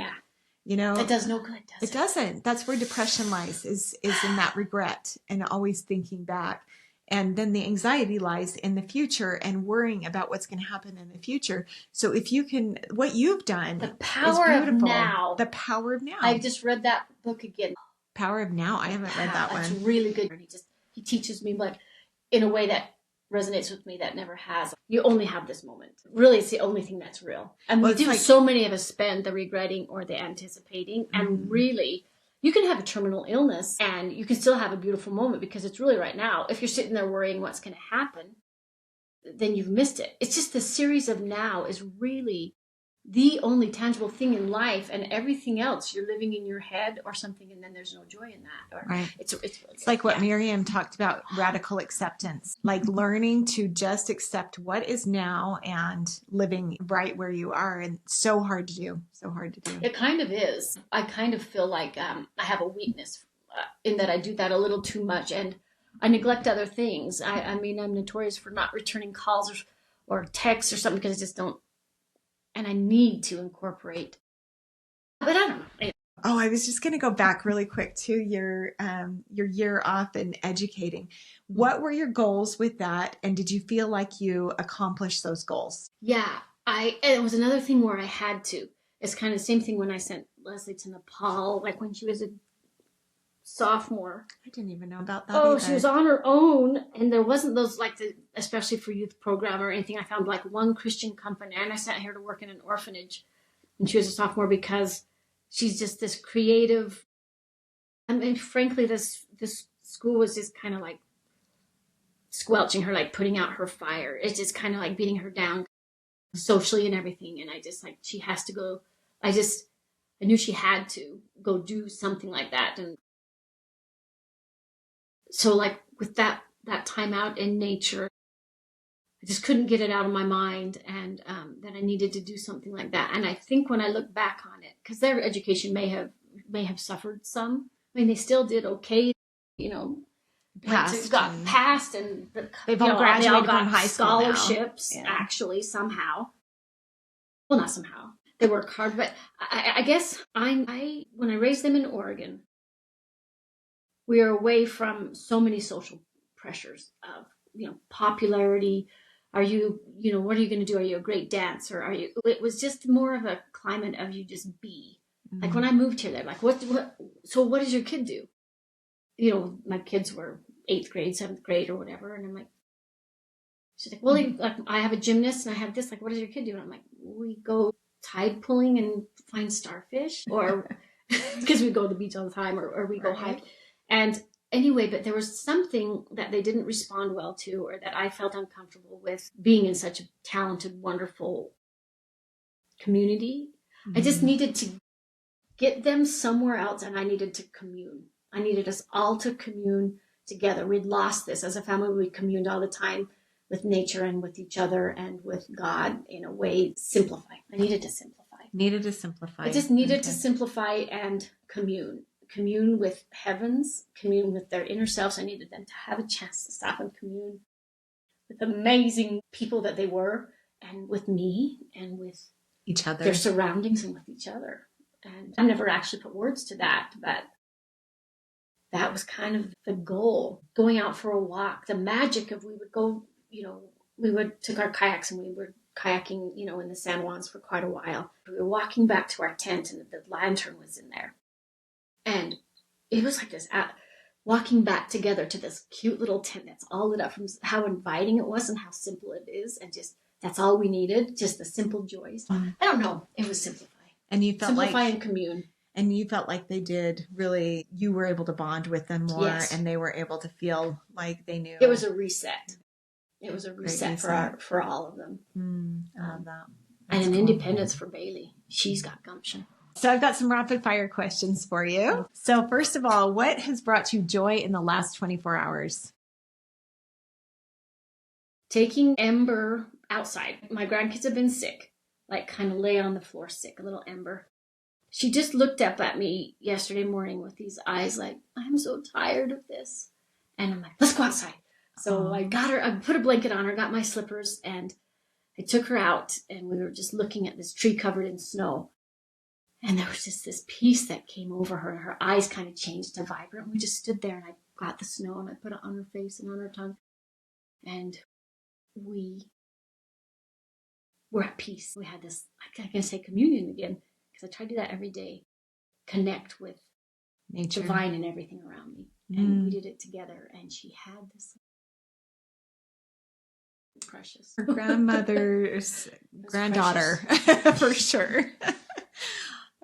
it does no good. It doesn't. That's where depression lies, is in that regret and always thinking back. And then the anxiety lies in the future and worrying about what's going to happen in the future. So if you can, what you've done, The Power is beautiful. of Now. The Power of Now. I just read that book again. Power of Now. I haven't read that It's one. really good. He teaches me, but in a way that resonates with me that never has. You only have this moment. Really, it's the only thing that's real. And Well, we do. So many of us spend the regretting or the anticipating. And really, you can have a terminal illness and you can still have a beautiful moment because it's really right now. If you're sitting there worrying what's going to happen, then you've missed it. It's just the series of now is really the only tangible thing in life, and everything else you're living in your head or something, and then there's no joy in that. Or Right. It's like what Miriam talked about, radical acceptance, like learning to just accept what is now and living right where you are. And so hard to do. It kind of is. I kind of feel like I have a weakness in that I do that a little too much, and I neglect other things. I mean, I'm notorious for not returning calls or texts or something because I just don't. And I need to incorporate. But I don't know. Oh, I was just going to go back really quick to your year off in educating. What were your goals with that? And did you feel like you accomplished those goals? Yeah, it was another thing where I had to. It's kind of the same thing when I sent Leslie to Nepal, like when she was a sophomore. I didn't even know about that. Oh, she was on her own, and there wasn't those especially for youth program or anything. I found like one Christian company, and I sent her to work in an orphanage, and she was a sophomore because she's just this creative. I mean, frankly, this school was just kind of like squelching her, like putting out her fire. It's just kind of like beating her down socially and everything. And I just she has to go. I knew she had to go do something like that, and so like with that time out in nature, I just couldn't get it out of my mind, and that I needed to do something like that. And I think when I look back on it, because their education may have suffered some. I mean, they still did okay, got passed, and they've all graduated they all got from high school scholarships. now. Actually, somehow. Well, not somehow. They work hard, but I guess when I raised them in Oregon, we are away from so many social pressures of, popularity. Are you, what are you going to do? Are you a great dancer? It was just more of a climate of you just be. Mm-hmm. Like when I moved here, they're like, so what does your kid do? My kids were 8th grade, 7th grade or whatever. And I'm like, she's like, well, I have a gymnast and I have this, what does your kid do? And I'm like, we go tide pulling and find starfish, or because we go to the beach all the time, or we go hike. And anyway, but there was something that they didn't respond well to, or that I felt uncomfortable with being in such a talented, wonderful community. Mm-hmm. I just needed to get them somewhere else, and I needed to commune. I needed us all to commune together. We'd lost this as a family. We communed all the time with nature and with each other and with God in a way. Simplify. I needed to simplify. I just needed to simplify and commune. Commune with heavens, commune with their inner selves. I needed them to have a chance to stop and commune with amazing people that they were, and with me, and with each other, their surroundings, and with each other. And I never actually put words to that, but that was kind of the goal. Going out for a walk, the magic of, we would go, took our kayaks and we were kayaking, in the San Juans for quite a while. We were walking back to our tent and the lantern was in there. And it was like this, walking back together to this cute little tent that's all lit up, from how inviting it was and how simple it is. And just, that's all we needed, just the simple joys. Mm-hmm. I don't know. It was simplify. And you felt simplify and commune. And you felt like they did really, you were able to bond with them more, yes. And they were able to feel like they knew. It was a reset. It was a reset for all of them. I love that. That's and an independence for Bailey. She's got gumption. So I've got some rapid fire questions for you. So first of all, what has brought you joy in the last 24 hours? Taking Ember outside. My grandkids have been sick, like kind of lay on the floor sick, a little Ember. She just looked up at me yesterday morning with these eyes like, I'm so tired of this. And I'm like, let's go outside. So I got her, I put a blanket on her, got my slippers, and I took her out, and we were just looking at this tree covered in snow. And there was just this peace that came over her. Her eyes kind of changed to vibrant. We just stood there, and I got the snow, and I put it on her face and on her tongue. And we were at peace. We had this, I can say communion again, because I try to do that every day. Connect with Nature. divine and everything around me. And we did it together, and she had this precious. Her grandmother's granddaughter, for sure.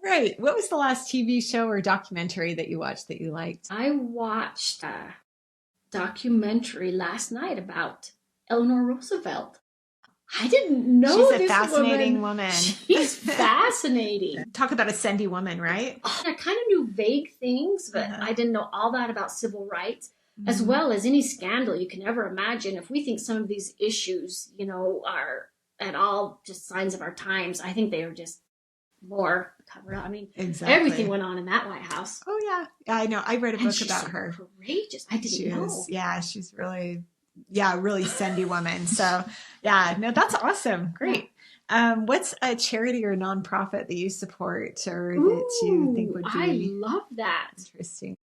Right. What was the last TV show or documentary that you watched that you liked? I watched a documentary last night about Eleanor Roosevelt. I didn't know She's a fascinating woman. She's fascinating. Talk about a Sendy woman, right? I kind of knew vague things, but I didn't know all that about civil rights, as well as any scandal you can ever imagine. If we think some of these issues, you know, are at all just signs of our times, I think they are just more covered up. I mean, everything went on in that White House. Oh, yeah. Yeah, I know. I read a book she's about so her. Courageous. I didn't know. Yeah, she's really Sendy woman. So, yeah, no, that's awesome. Great. What's a charity or nonprofit that you support or that you think would be? I love that. Interesting.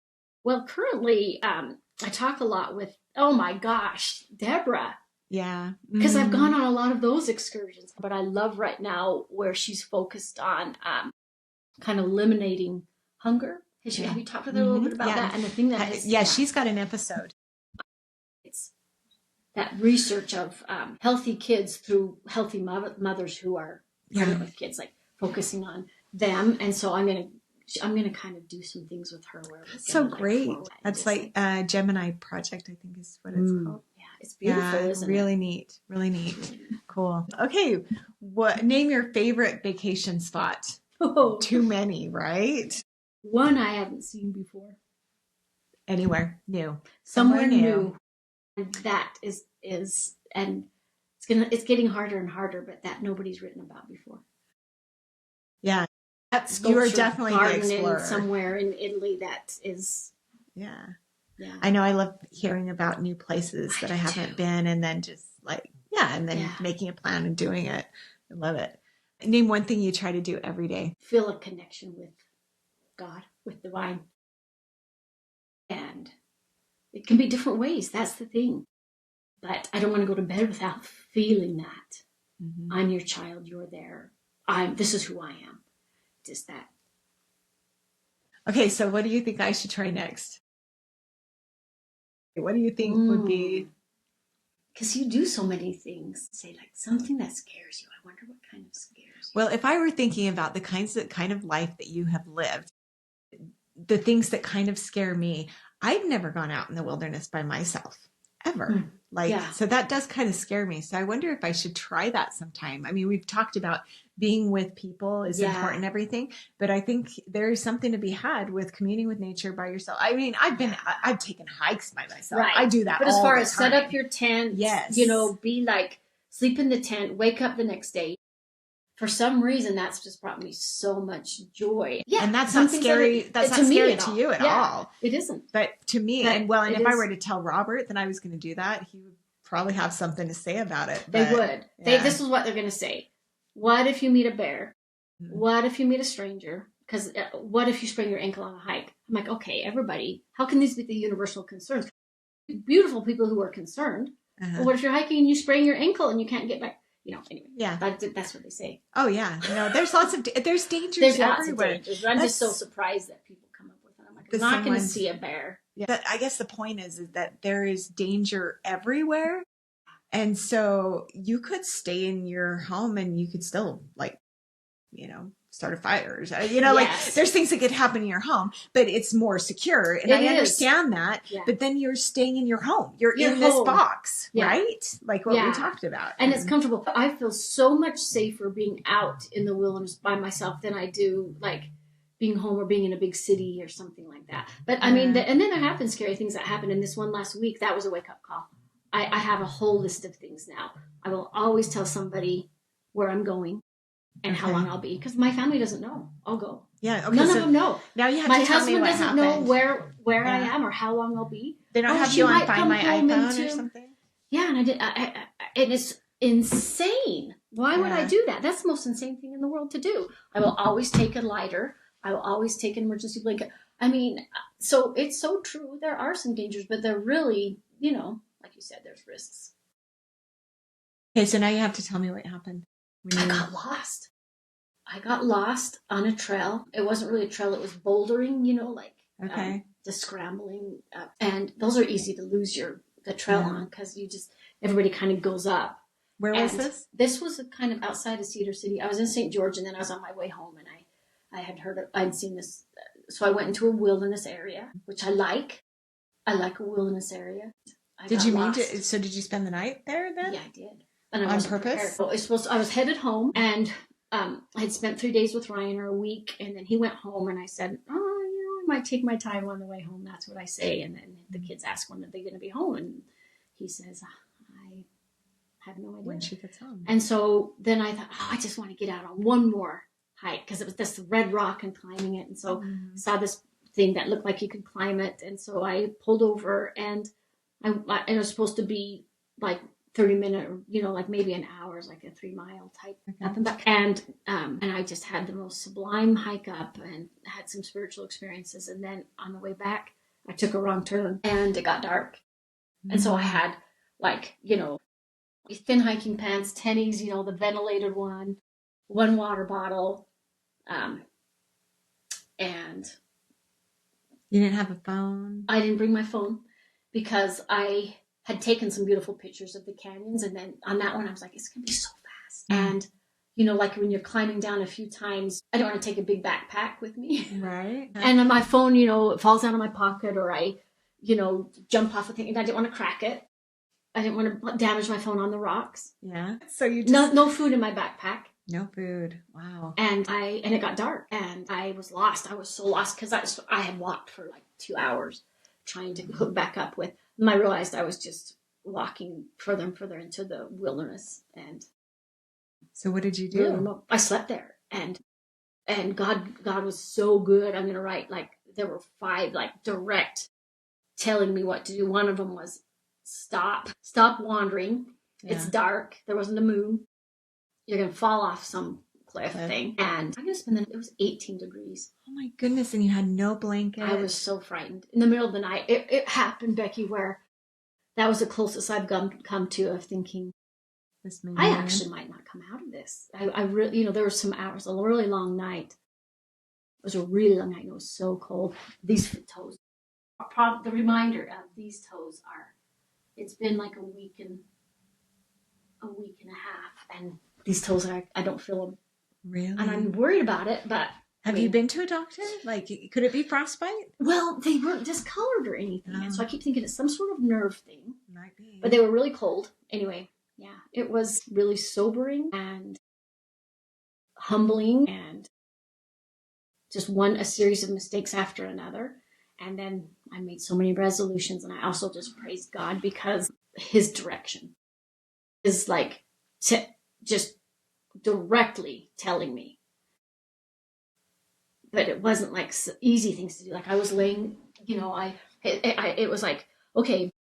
Well, currently, I talk a lot with, oh my gosh, Deborah. Yeah. Because I've gone on a lot of those excursions, but I love right now where she's focused on kind of eliminating hunger. Have you talked with her a little bit about that? And the thing that is, she's got an episode. It's that research of healthy kids through healthy mothers who are pregnant with kids, like focusing on them. And so I'm gonna kind of do some things with her where it's so great. That's like Gemini Project, I think is what it's called. Yeah, it's beautiful, isn't really it? Neat. Really neat. Cool. Okay. Name your favorite vacation spot? Oh. Too many, right? One I haven't seen before. Anywhere new. Somewhere new. And that is and it's getting harder and harder, but that nobody's written about before. Yeah. You are definitely the explorer. Somewhere in Italy that is. Yeah. Yeah. I know I love hearing about new places that I haven't been and then just like, making a plan and doing it. I love it. Name one thing you try to do every day. Feel a connection with God, with divine. And it can be different ways. That's the thing. But I don't want to go to bed without feeling that. Mm-hmm. I'm your child. You're there. This is who I am. Just that. Okay, so what do you think I should try next? What do you think would be? Because you do so many things. Say like something that scares you. I wonder what kind of scares you. Well, if I were thinking about the kind of life that you have lived, the things that kind of scare me, I've never gone out in the wilderness by myself ever. So that does kind of scare me. So I wonder if I should try that sometime. I mean, we've talked about being with people is important and everything, but I think there is something to be had with communing with nature by yourself. I mean, I've taken hikes by myself. Right. I do that. But as far as set up your tent, be like, sleep in the tent, wake up the next day. For some reason, that's just brought me so much joy. Yeah, and that's not scary. That's not scary to you at all. It isn't. But to me, if I were to tell Robert that I was going to do that, he would probably have something to say about it. They would. Yeah. This is what they're going to say. What if you meet a bear? Mm-hmm. What if you meet a stranger? Because what if you sprain your ankle on a hike? I'm like, okay, everybody. How can these be the universal concerns? Beautiful people who are concerned. But what if you're hiking and you sprain your ankle and you can't get back? Anyway, that's what they say. Oh yeah, there's lots of there's dangers there's everywhere. Lots of dangers. I'm just so surprised that people come up with it. I'm like, I'm not going to see a bear. Yeah, but I guess the point is that there is danger everywhere, and so you could stay in your home and you could still start a fire. There's things that could happen in your home, but it's more secure. And I understand that. Yeah. But then you're staying in your home. You're in this box, right? Like what we talked about. And it's comfortable. I feel so much safer being out in the wilderness by myself than I do like being home or being in a big city or something like that. But I mean, and then there have been scary things that happened in this one last week. That was a wake up call. I have a whole list of things now. I will always tell somebody where I'm going and how long I'll be, because my family doesn't know. I'll go. Yeah. Okay. None of them know. Now you have my to tell me husband what doesn't happened. know where I am or how long I'll be. They don't have you on Find My iPhone or something? Yeah, and it is insane. Why would I do that? That's the most insane thing in the world to do. I will always take a lighter. I will always take an emergency blanket. I mean, so it's so true. There are some dangers, but they're really, like you said, there's risks. Okay, so now you have to tell me what happened. I got lost. I got lost on a trail. It wasn't really a trail. It was bouldering, just scrambling. And those are easy to lose the trail on, because everybody kind of goes up. Where was this? This was kind of outside of Cedar City. I was in St. George, and then I was on my way home, and I had I'd seen this. So I went into a wilderness area, which I like. I like a wilderness area. Did you mean to? So did you spend the night there then? Yeah, I did. And I on purpose? So I was headed home, and I had spent 3 days with Ryan, or a week, and then he went home, and I said, I might take my time on the way home. That's what I say. And then the kids ask, when are they going to be home? And he says, I have no idea. When she gets home. And so then I thought, I just want to get out on one more hike, because it was this red rock and climbing it. And so I saw this thing that looked like you could climb it. And so I pulled over, and it was supposed to be like 30-minute, like maybe an hour, like a 3-mile type up and back. And I just had the most sublime hike up and had some spiritual experiences. And then on the way back, I took a wrong turn and it got dark. And so I had thin hiking pants, tennies, the ventilated one water bottle. And you didn't have a phone? I didn't bring my phone, because I had taken some beautiful pictures of the canyons. And then on that one, I was like, it's going to be so fast. And, like when you're climbing down a few times, I don't want to take a big backpack with me. Right. And on my phone, it falls out of my pocket, or I, jump off a thing, and I didn't want to crack it. I didn't want to damage my phone on the rocks. Yeah. So you just... No food in my backpack. No food. Wow. And it got dark, and I was lost. I was so lost, because I had walked for like 2 hours trying to hook back up with. And I realized I was just walking further and further into the wilderness. And so what did you do? I slept there, and God was so good. I'm going to write, there were 5 direct telling me what to do. One of them was stop wandering. Yeah. It's dark. There wasn't a moon. You're going to fall off some cliff thing. And I'm going to spend it was 18 degrees. Oh my goodness. And you had no blanket. I was so frightened. In the middle of the night, it happened, Becky, where that was the closest I've come to of thinking, I actually might not come out of this. I really, there were some hours, a really long night. It was a really long night. It was so cold. These toes, the reminder of these toes it's been like a week and a half. And these toes, I don't feel them. Really? And I'm worried about it, but... Have you been to a doctor? Could it be frostbite? Well, they weren't discolored or anything. Oh. So I keep thinking it's some sort of nerve thing. Might be. But they were really cold. Anyway, yeah, it was really sobering and humbling, and just a series of mistakes after another. And then I made so many resolutions, and I also just praised God, because his direction is just directly telling me. But it wasn't easy things to do. I was laying, it was okay,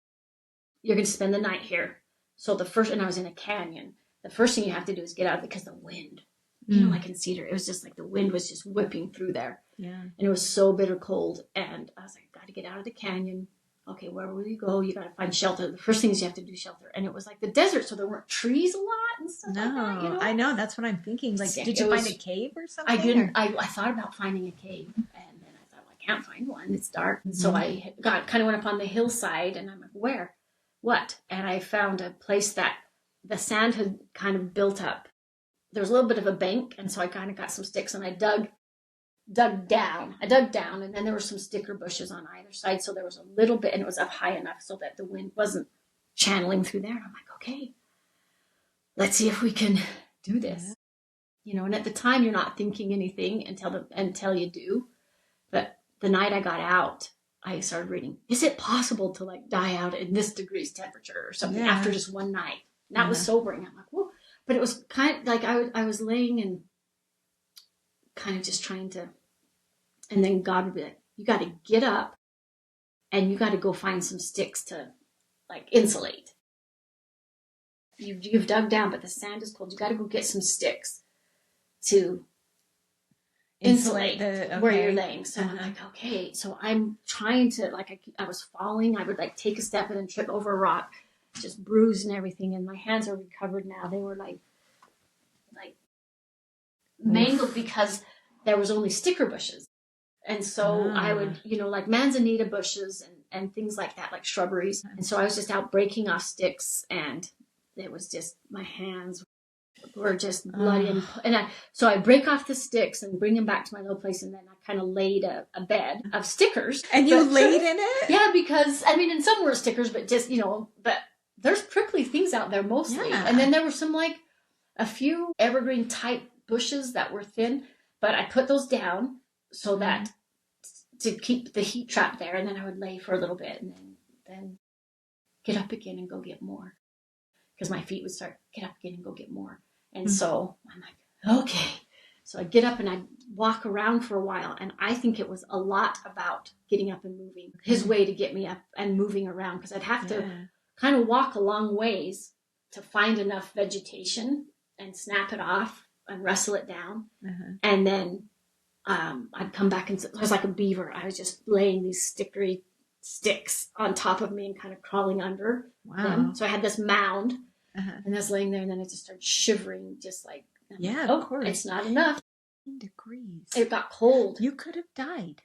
you're going to spend the night here. So and I was in a canyon. The first thing you have to do is get out of it, because the wind, in Cedar, it was just the wind was just whipping through there. Yeah. And it was so bitter cold. And I was got to get out of the canyon. Okay, where will you go? You got to find shelter. The first thing is you have to do shelter. And it was the desert, so there weren't trees a lot and stuff like that, I know. That's what I'm thinking. Did you find a cave or something? I didn't. I thought about finding a cave. And then I thought, I can't find one. It's dark. Mm-hmm. So I kind of went up on the hillside, and I'm where? What? And I found a place that the sand had kind of built up. There was a little bit of a bank, and so I kind of got some sticks, and I dug down. And then there were some sticker bushes on either side. So there was a little bit, and it was up high enough so that the wind wasn't channeling through there. And I'm okay, let's see if we can do this. And at the time you're not thinking anything until you do. But the night I got out, I started reading, is it possible to like die out in this degrees temperature or something after just one night? And that was sobering. I'm like, whoa. But it was kind of like I was laying and kind of just trying to, and then God would be like, you got to get up and you got to go find some sticks to like insulate. You've dug down, but the sand is cold. You got to go get some sticks to insulate where you're laying. So I'm like, okay. So I'm trying to, like, I was falling. I would like take a step and then trip over a rock, just bruised and everything. And my hands are recovered now. They were like mangled because there was only sticker bushes. And so I would, like manzanita bushes and things like that, like shrubberies. And so I was just out breaking off sticks, and it was just, my hands were just bloody. So I break off the sticks and bring them back to my little place, and then I kind of laid a bed of stickers. And you laid in it? Yeah, because, I mean, and some were stickers, but just, but there's prickly things out there mostly. Yeah. And then there were some, like, a few evergreen type bushes that were thin, but I put those down so that to keep the heat trapped there, and then I would lay for a little bit and then get up again and go get more, because my feet would start, get up again and go get more. And so I'm like, okay. So I get up and I walk around for a while, and I think it was a lot about getting up and moving. His way to get me up and moving around, because I'd have to kind of walk a long ways to find enough vegetation and snap it off and wrestle it down. And then I'd come back, and I was like a beaver. I was just laying these stickery sticks on top of me and kind of crawling under them. So I had this mound, and I was laying there, and then I just started shivering, just like, of course. It's not enough. Degrees. It got cold. You could have died.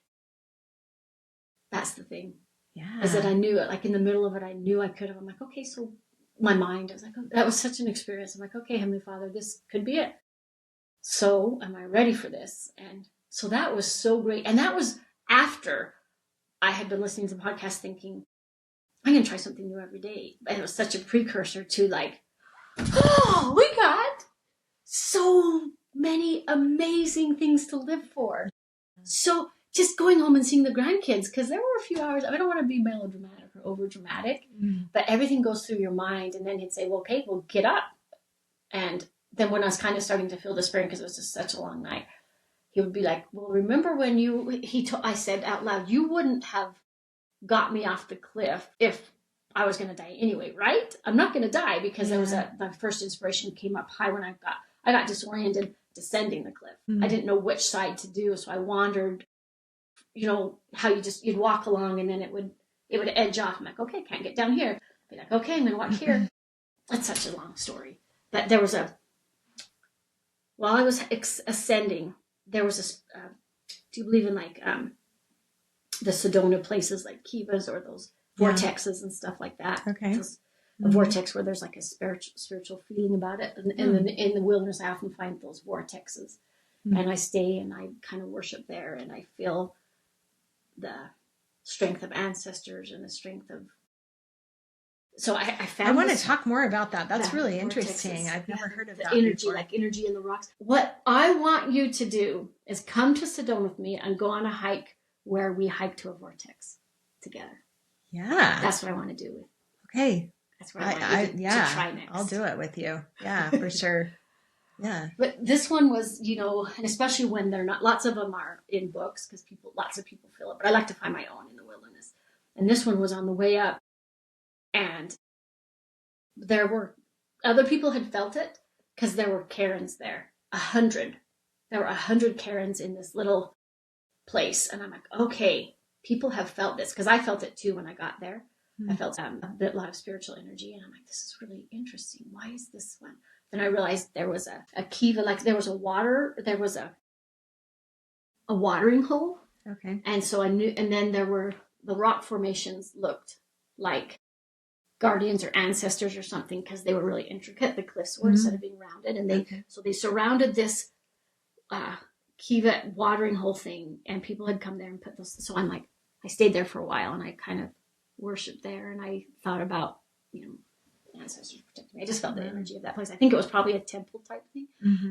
That's the thing. Yeah. Is that I knew it, like in the middle of it, I knew I could have. I'm like, okay, so my mind, I was like, oh, that was such an experience. I'm like, okay, Heavenly Father, this could be it. So am I ready for this? And so that was so great. And that was after I had been listening to the podcast thinking, I'm going to try something new every day. And it was such a precursor to like, oh, we got so many amazing things to live for. So just going home and seeing the grandkids, because there were a few hours, I don't want to be melodramatic or over dramatic, but everything goes through your mind. And then he'd say, well, okay, well, get up. And then when I was kind of starting to feel despairing, because it was just such a long night, he would be like, well, remember when I said out loud, you wouldn't have got me off the cliff if I was going to die anyway, right? I'm not going to die, because there was my first inspiration came up high when I got disoriented descending the cliff. I didn't know which side to do. So I wandered, how you'd walk along, and then it would edge off. I'm like, okay, can't get down here. I'd be like, okay, I'm going to walk here. That's such a long story. But there was while I was ascending, there was do you believe in like the Sedona places like Kivas or those vortexes and stuff like that? Okay. A vortex where there's like a spiritual feeling about it. And in the wilderness, I often find those vortexes. And I stay and I kind of worship there, and I feel the strength of ancestors and the strength of. So I found. I want to talk more about that. That's really interesting. Vortexes. I've never heard of the that energy, before. like energy in the rocks. What I want you to do is come to Sedona with me and go on a hike where we hike to a vortex together. Yeah, that's what I want to do. Okay, that's what I want you to try next. I'll do it with you. Yeah, for sure. Yeah. But this one was, and especially when they're not, lots of them are in books because lots of people feel it, but I like to find my own in the wilderness. And this one was on the way up, and there were other people had felt it because there were Karens there, 100. There were 100 Karens in this little place. And I'm like, okay, people have felt this, because I felt it too when I got there. I felt a lot of spiritual energy, and I'm like, this is really interesting. Why is this one? Then I realized there was a kiva, like there was a watering hole. Okay. And so I knew, and then there were the rock formations looked like guardians or ancestors or something, because they were really intricate. The cliffs were instead of being rounded, and they surrounded this kiva watering hole thing, and people had come there and put those. So I'm like, I stayed there for a while, and I kind of worshipped there, and I thought about ancestors protecting me. I just felt the energy of that place. I think it was probably a temple type thing.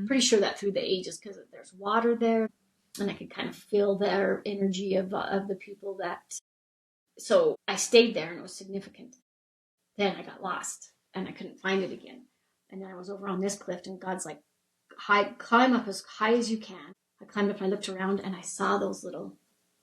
Pretty sure that through the ages, because there's water there, and I could kind of feel their energy of the people that So I stayed there and it was significant. Then I got lost and I couldn't find it again. And then I was over on this cliff and God's like, climb up as high as you can. I climbed up and I looked around and I saw those little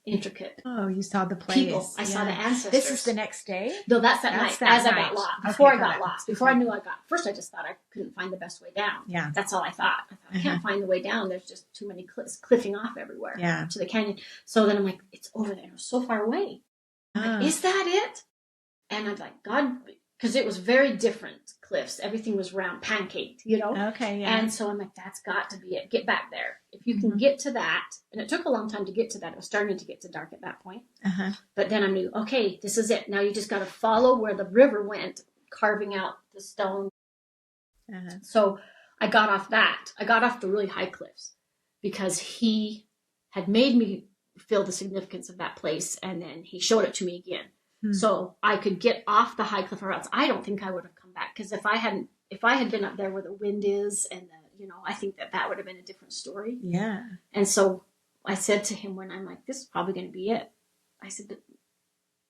intricate Oh, you saw the place. people. I saw the ancestors. This is the next day? No, that's that night. that As I night. got lost. Okay, Before I got got it. lost. Before I knew I got. First, I just thought I couldn't find the best way down. Yeah. That's all I thought. I thought, I can't find the way down. There's just too many cliffing off everywhere. Yeah. To the canyon. So then I'm like, it's over there. It was so far away. I'm like, is that it? And I'm like, God, because it was very different cliffs. Everything was round, pancaked, you know? Okay, yeah. And so I'm like, that's got to be it. Get back there. If you can get to that, and it took a long time to get to that. It was starting to get to dark at that point. But then I knew, okay, this is it. Now you just got to follow where the river went, carving out the stone. So I got off that. I got off the really high cliffs because he had made me feel the significance of that place, and then he showed it to me again. So I could get off the high cliff, or else I don't think I would have come back, because if I had been up there where the wind is, and I think that would have been a different story. Yeah. And so I said to him when I'm like, this is probably going to be it. I said, but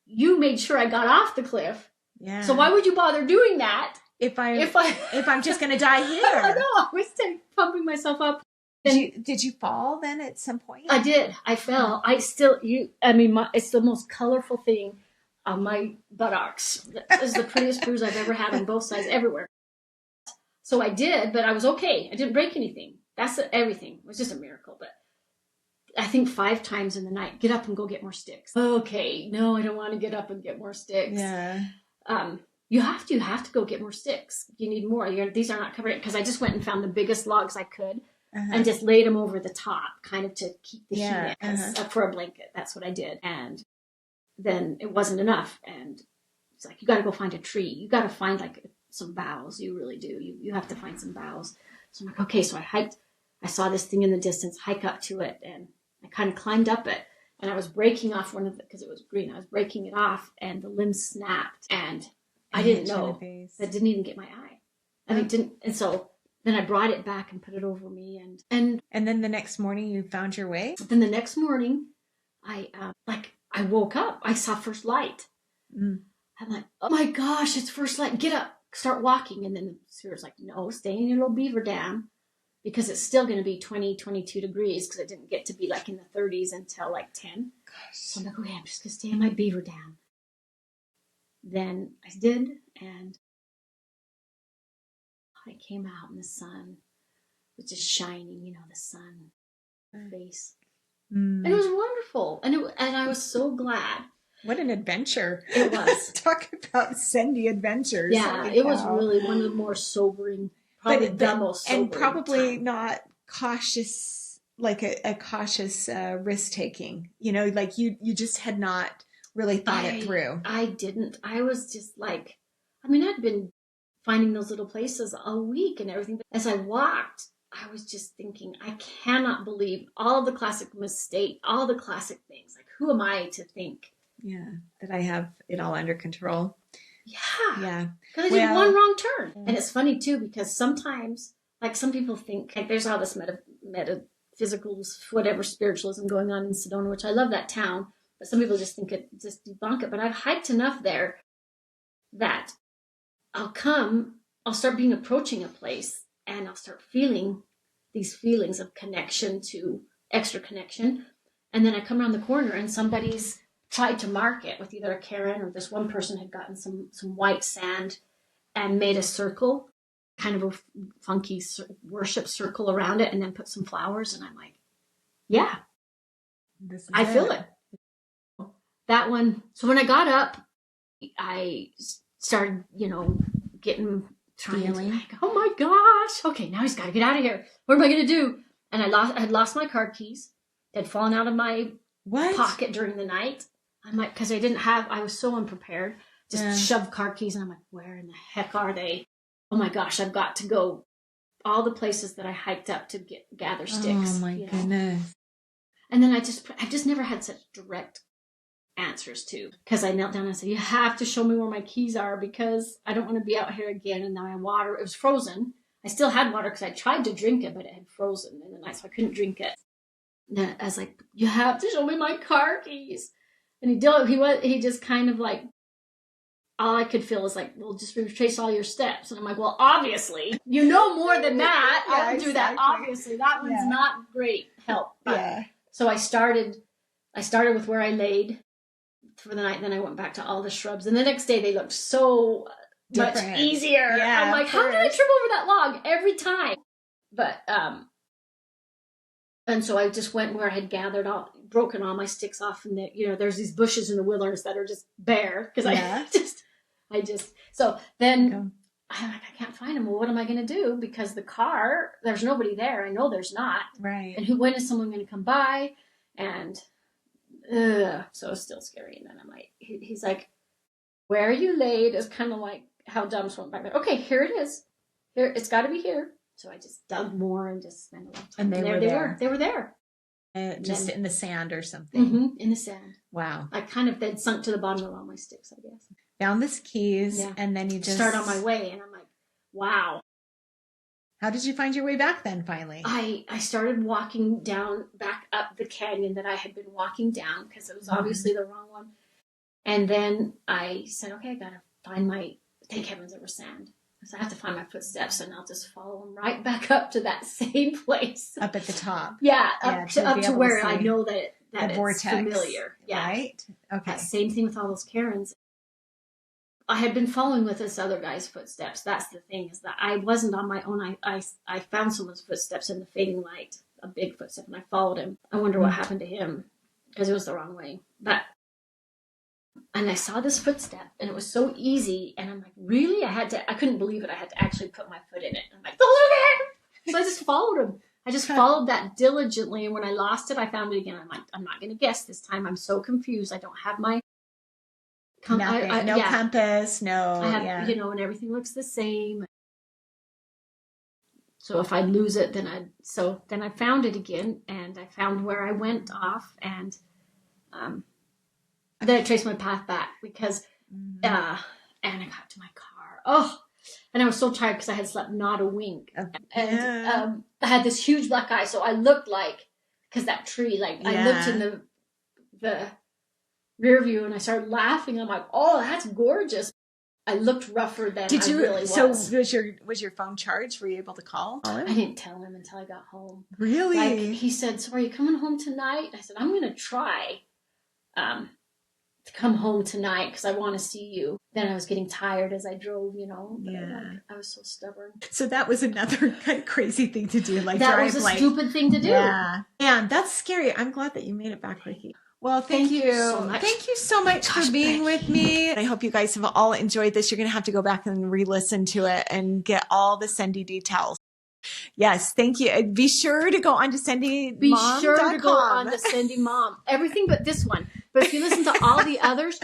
you made sure I got off the cliff. Yeah. So why would you bother doing that? If I'm just going to die here? I know. I was pumping myself up. Did you fall then at some point? I did. I fell. it's the most colorful thing on my buttocks. This is the prettiest bruise I've ever had on both sides, everywhere. So I did, but I was okay. I didn't break anything. That's everything. It was just a miracle. But I think 5 times in the night, get up and go get more sticks. Okay, no, I don't want to get up and get more sticks. Yeah. You have to go get more sticks. You need more. These are not covered, because I just went and found the biggest logs I could and just laid them over the top, kind of to keep the heat in, for a blanket. That's what I did. And then it wasn't enough. And it's like, you got to go find a tree. You got to find like some boughs. You really do. You have to find some boughs. So I'm like, okay. So I hiked. I saw this thing in the distance, hike up to it, and I kind of climbed up it. And I was breaking off one of it because it was green. I was breaking it off, and the limb snapped. And I didn't know. That didn't even get my eye. And it didn't. And so then I brought it back and put it over me. And then the next morning you found your way? Then the next morning, I woke up. I saw first light. I'm like, oh my gosh, it's first light. Get up, start walking. And then the spirit's like, no, stay in your little beaver dam, because it's still going to be 20, 22 degrees, because it didn't get to be like in the 30s until like 10. Gosh. So I'm like, okay, I'm just going to stay in my beaver dam. Then I did, and I came out, and the sun was just shining, the sun face. And it was wonderful. And I was so glad. What an adventure. It was. Talk about Sendy adventures. Yeah, it was really one of the more sobering, probably the most sobering. And probably time. Not cautious, like a cautious risk-taking. Like you just had not really thought it through. I didn't. I was just like, I'd been finding those little places a week and everything. But as I walked, I was just thinking, I cannot believe all the classic mistake, all the classic things. Like, who am I to think? Yeah, that I have it all under control. Yeah. Because I did one wrong turn. And it's funny, too, because sometimes, like, some people think, like, there's all this metaphysical, whatever, spiritualism going on in Sedona, which I love that town. But some people just think just debunk it. But I've hiked enough there that I'll start approaching a place, and I'll start feeling these feelings of connection to extra connection. And then I come around the corner, and somebody's tried to mark it with either a Karen, or this one person had gotten some white sand and made a circle, kind of a funky worship circle around it, and then put some flowers. And I'm like, yeah, I feel it. That one. So when I got up, I started, trying to, oh my gosh. Okay, now he's got to get out of here. What am I going to do? And I had lost my car keys. They'd fallen out of my pocket during the night. I'm like, because I was so unprepared. Just shoved car keys, and I'm like, where in the heck are they? Oh my gosh, I've got to go all the places that I hiked up to gather sticks. Oh my goodness. And then I've just never had such direct answers to, because I knelt down and I said, you have to show me where my keys are, because I don't want to be out here again. And now my water, it was frozen. I still had water because I tried to drink it, but it had frozen in the night, so I couldn't drink it. And I was like, you have to show me my car keys. And he just kind of like, all I could feel was like, well, just retrace all your steps. And I'm like, well, obviously, you know more than that. Yeah, I would do that. Obviously, that one's not great help. But, so I started with where I laid for the night. Then I went back to all the shrubs. And the next day they looked so different. Much easier. Yeah, I'm like, how did I trip over that log every time? But, and so I just went where I had broken all my sticks off, and there's these bushes in the willows that are just bare because so then I'm like, I can't find them. Well, what am I going to do? Because the car, there's nobody there. I know there's not. Right. And when is someone going to come by? And so it's still scary. And then I'm like, he's like, where you laid is kind of like how dumb went back there. Okay, here it is. Here, it's got to be here. So I just dug more and just spent a long time. And they were there. They were there. Just in the sand or something. In the sand. Wow. I kind of then sunk to the bottom of all my sticks, I guess. Found this keys, and then you just start on my way, and I'm like, wow. How did you find your way back then, finally? I started walking back up the canyon that I had been walking down, because it was obviously the wrong one. And then I said, okay, I got to find thank heavens it was sand. So I have to find my footsteps, and I'll just follow them right back up to that same place. Up at the top. Yeah, up to where I know that the Vortex, it's familiar. Yeah. Right? Okay. Same thing with all those cairns. I had been following with this other guy's footsteps. That's the thing, is that I wasn't on my own. I found someone's footsteps in the fading light, a big footstep, and I followed him. I wonder what happened to him, because it was the wrong way. And I saw this footstep, and it was so easy. And I'm like, really? I couldn't believe it. I had to actually put my foot in it. I'm like, oh, look at him. So I just followed him. I just followed that diligently. And when I lost it, I found it again. I'm like, I'm not going to guess this time. I'm so confused. I don't have my compass. No. I have, and everything looks the same. So if I lose it, then I found it again, and I found where I went off, and then I traced my path back because, and I got to my car. Oh, and I was so tired because I had slept not a wink. And I had this huge black eye. So I looked because that tree, I looked in the rear view, and I started laughing. I'm like, oh, that's gorgeous. I looked rougher than I really was. So was your phone charged? Were you able to call him? I didn't tell him until I got home. Really? He said, so are you coming home tonight? I said, I'm going to try to come home tonight because I want to see you. Then I was getting tired as I drove, I was so stubborn. So that was another kind of crazy thing to do. That was a stupid thing to do. Yeah. And that's scary. I'm glad that you made it back, Rikki. Well, thank you so much. Thank you so much for being with me. I hope you guys have all enjoyed this. You're going to have to go back and re-listen to it and get all the Sendy details. Yes, thank you. Be sure to go on to sendymom.com. Be sure to go on to Sendy Mom. Everything but this one. But if you listen to all the others,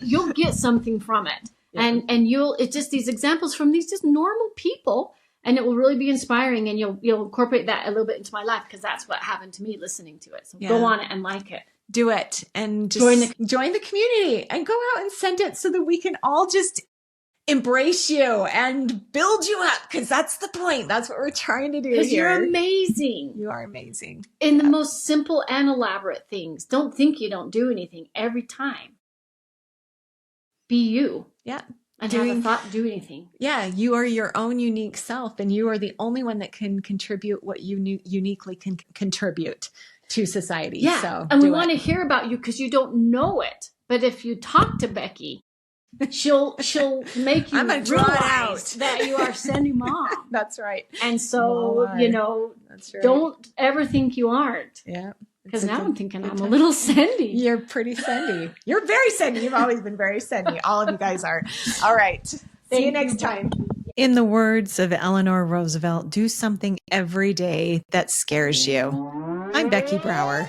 you'll get something from it. Yeah. And it's just these examples from these just normal people. And it will really be inspiring, and you'll incorporate that a little bit into my life, because that's what happened to me listening to it. So go on it and like it. Do it, and just join the community and go out and send it so that we can all just embrace you and build you up, because that's the point. That's what we're trying to do here. Because you're amazing. You are amazing. In the most simple and elaborate things. Don't think you don't do anything every time. Be you. Yeah. And have a thought, do anything. Yeah, you are your own unique self, and you are the only one that can contribute what you uniquely can contribute to society. Yeah, so and we want to hear about you because you don't know it. But if you talk to Becky, she'll make you realize that you are Sendy Mom. That's right. And so, that's right. Don't ever think you aren't. Yeah. Because now I'm thinking I'm a little Sendy. You're pretty Sendy. You're very Sendy. You've always been very Sendy. All of you guys are. All right. See you next time. In the words of Eleanor Roosevelt, do something every day that scares you. I'm Becky Brower.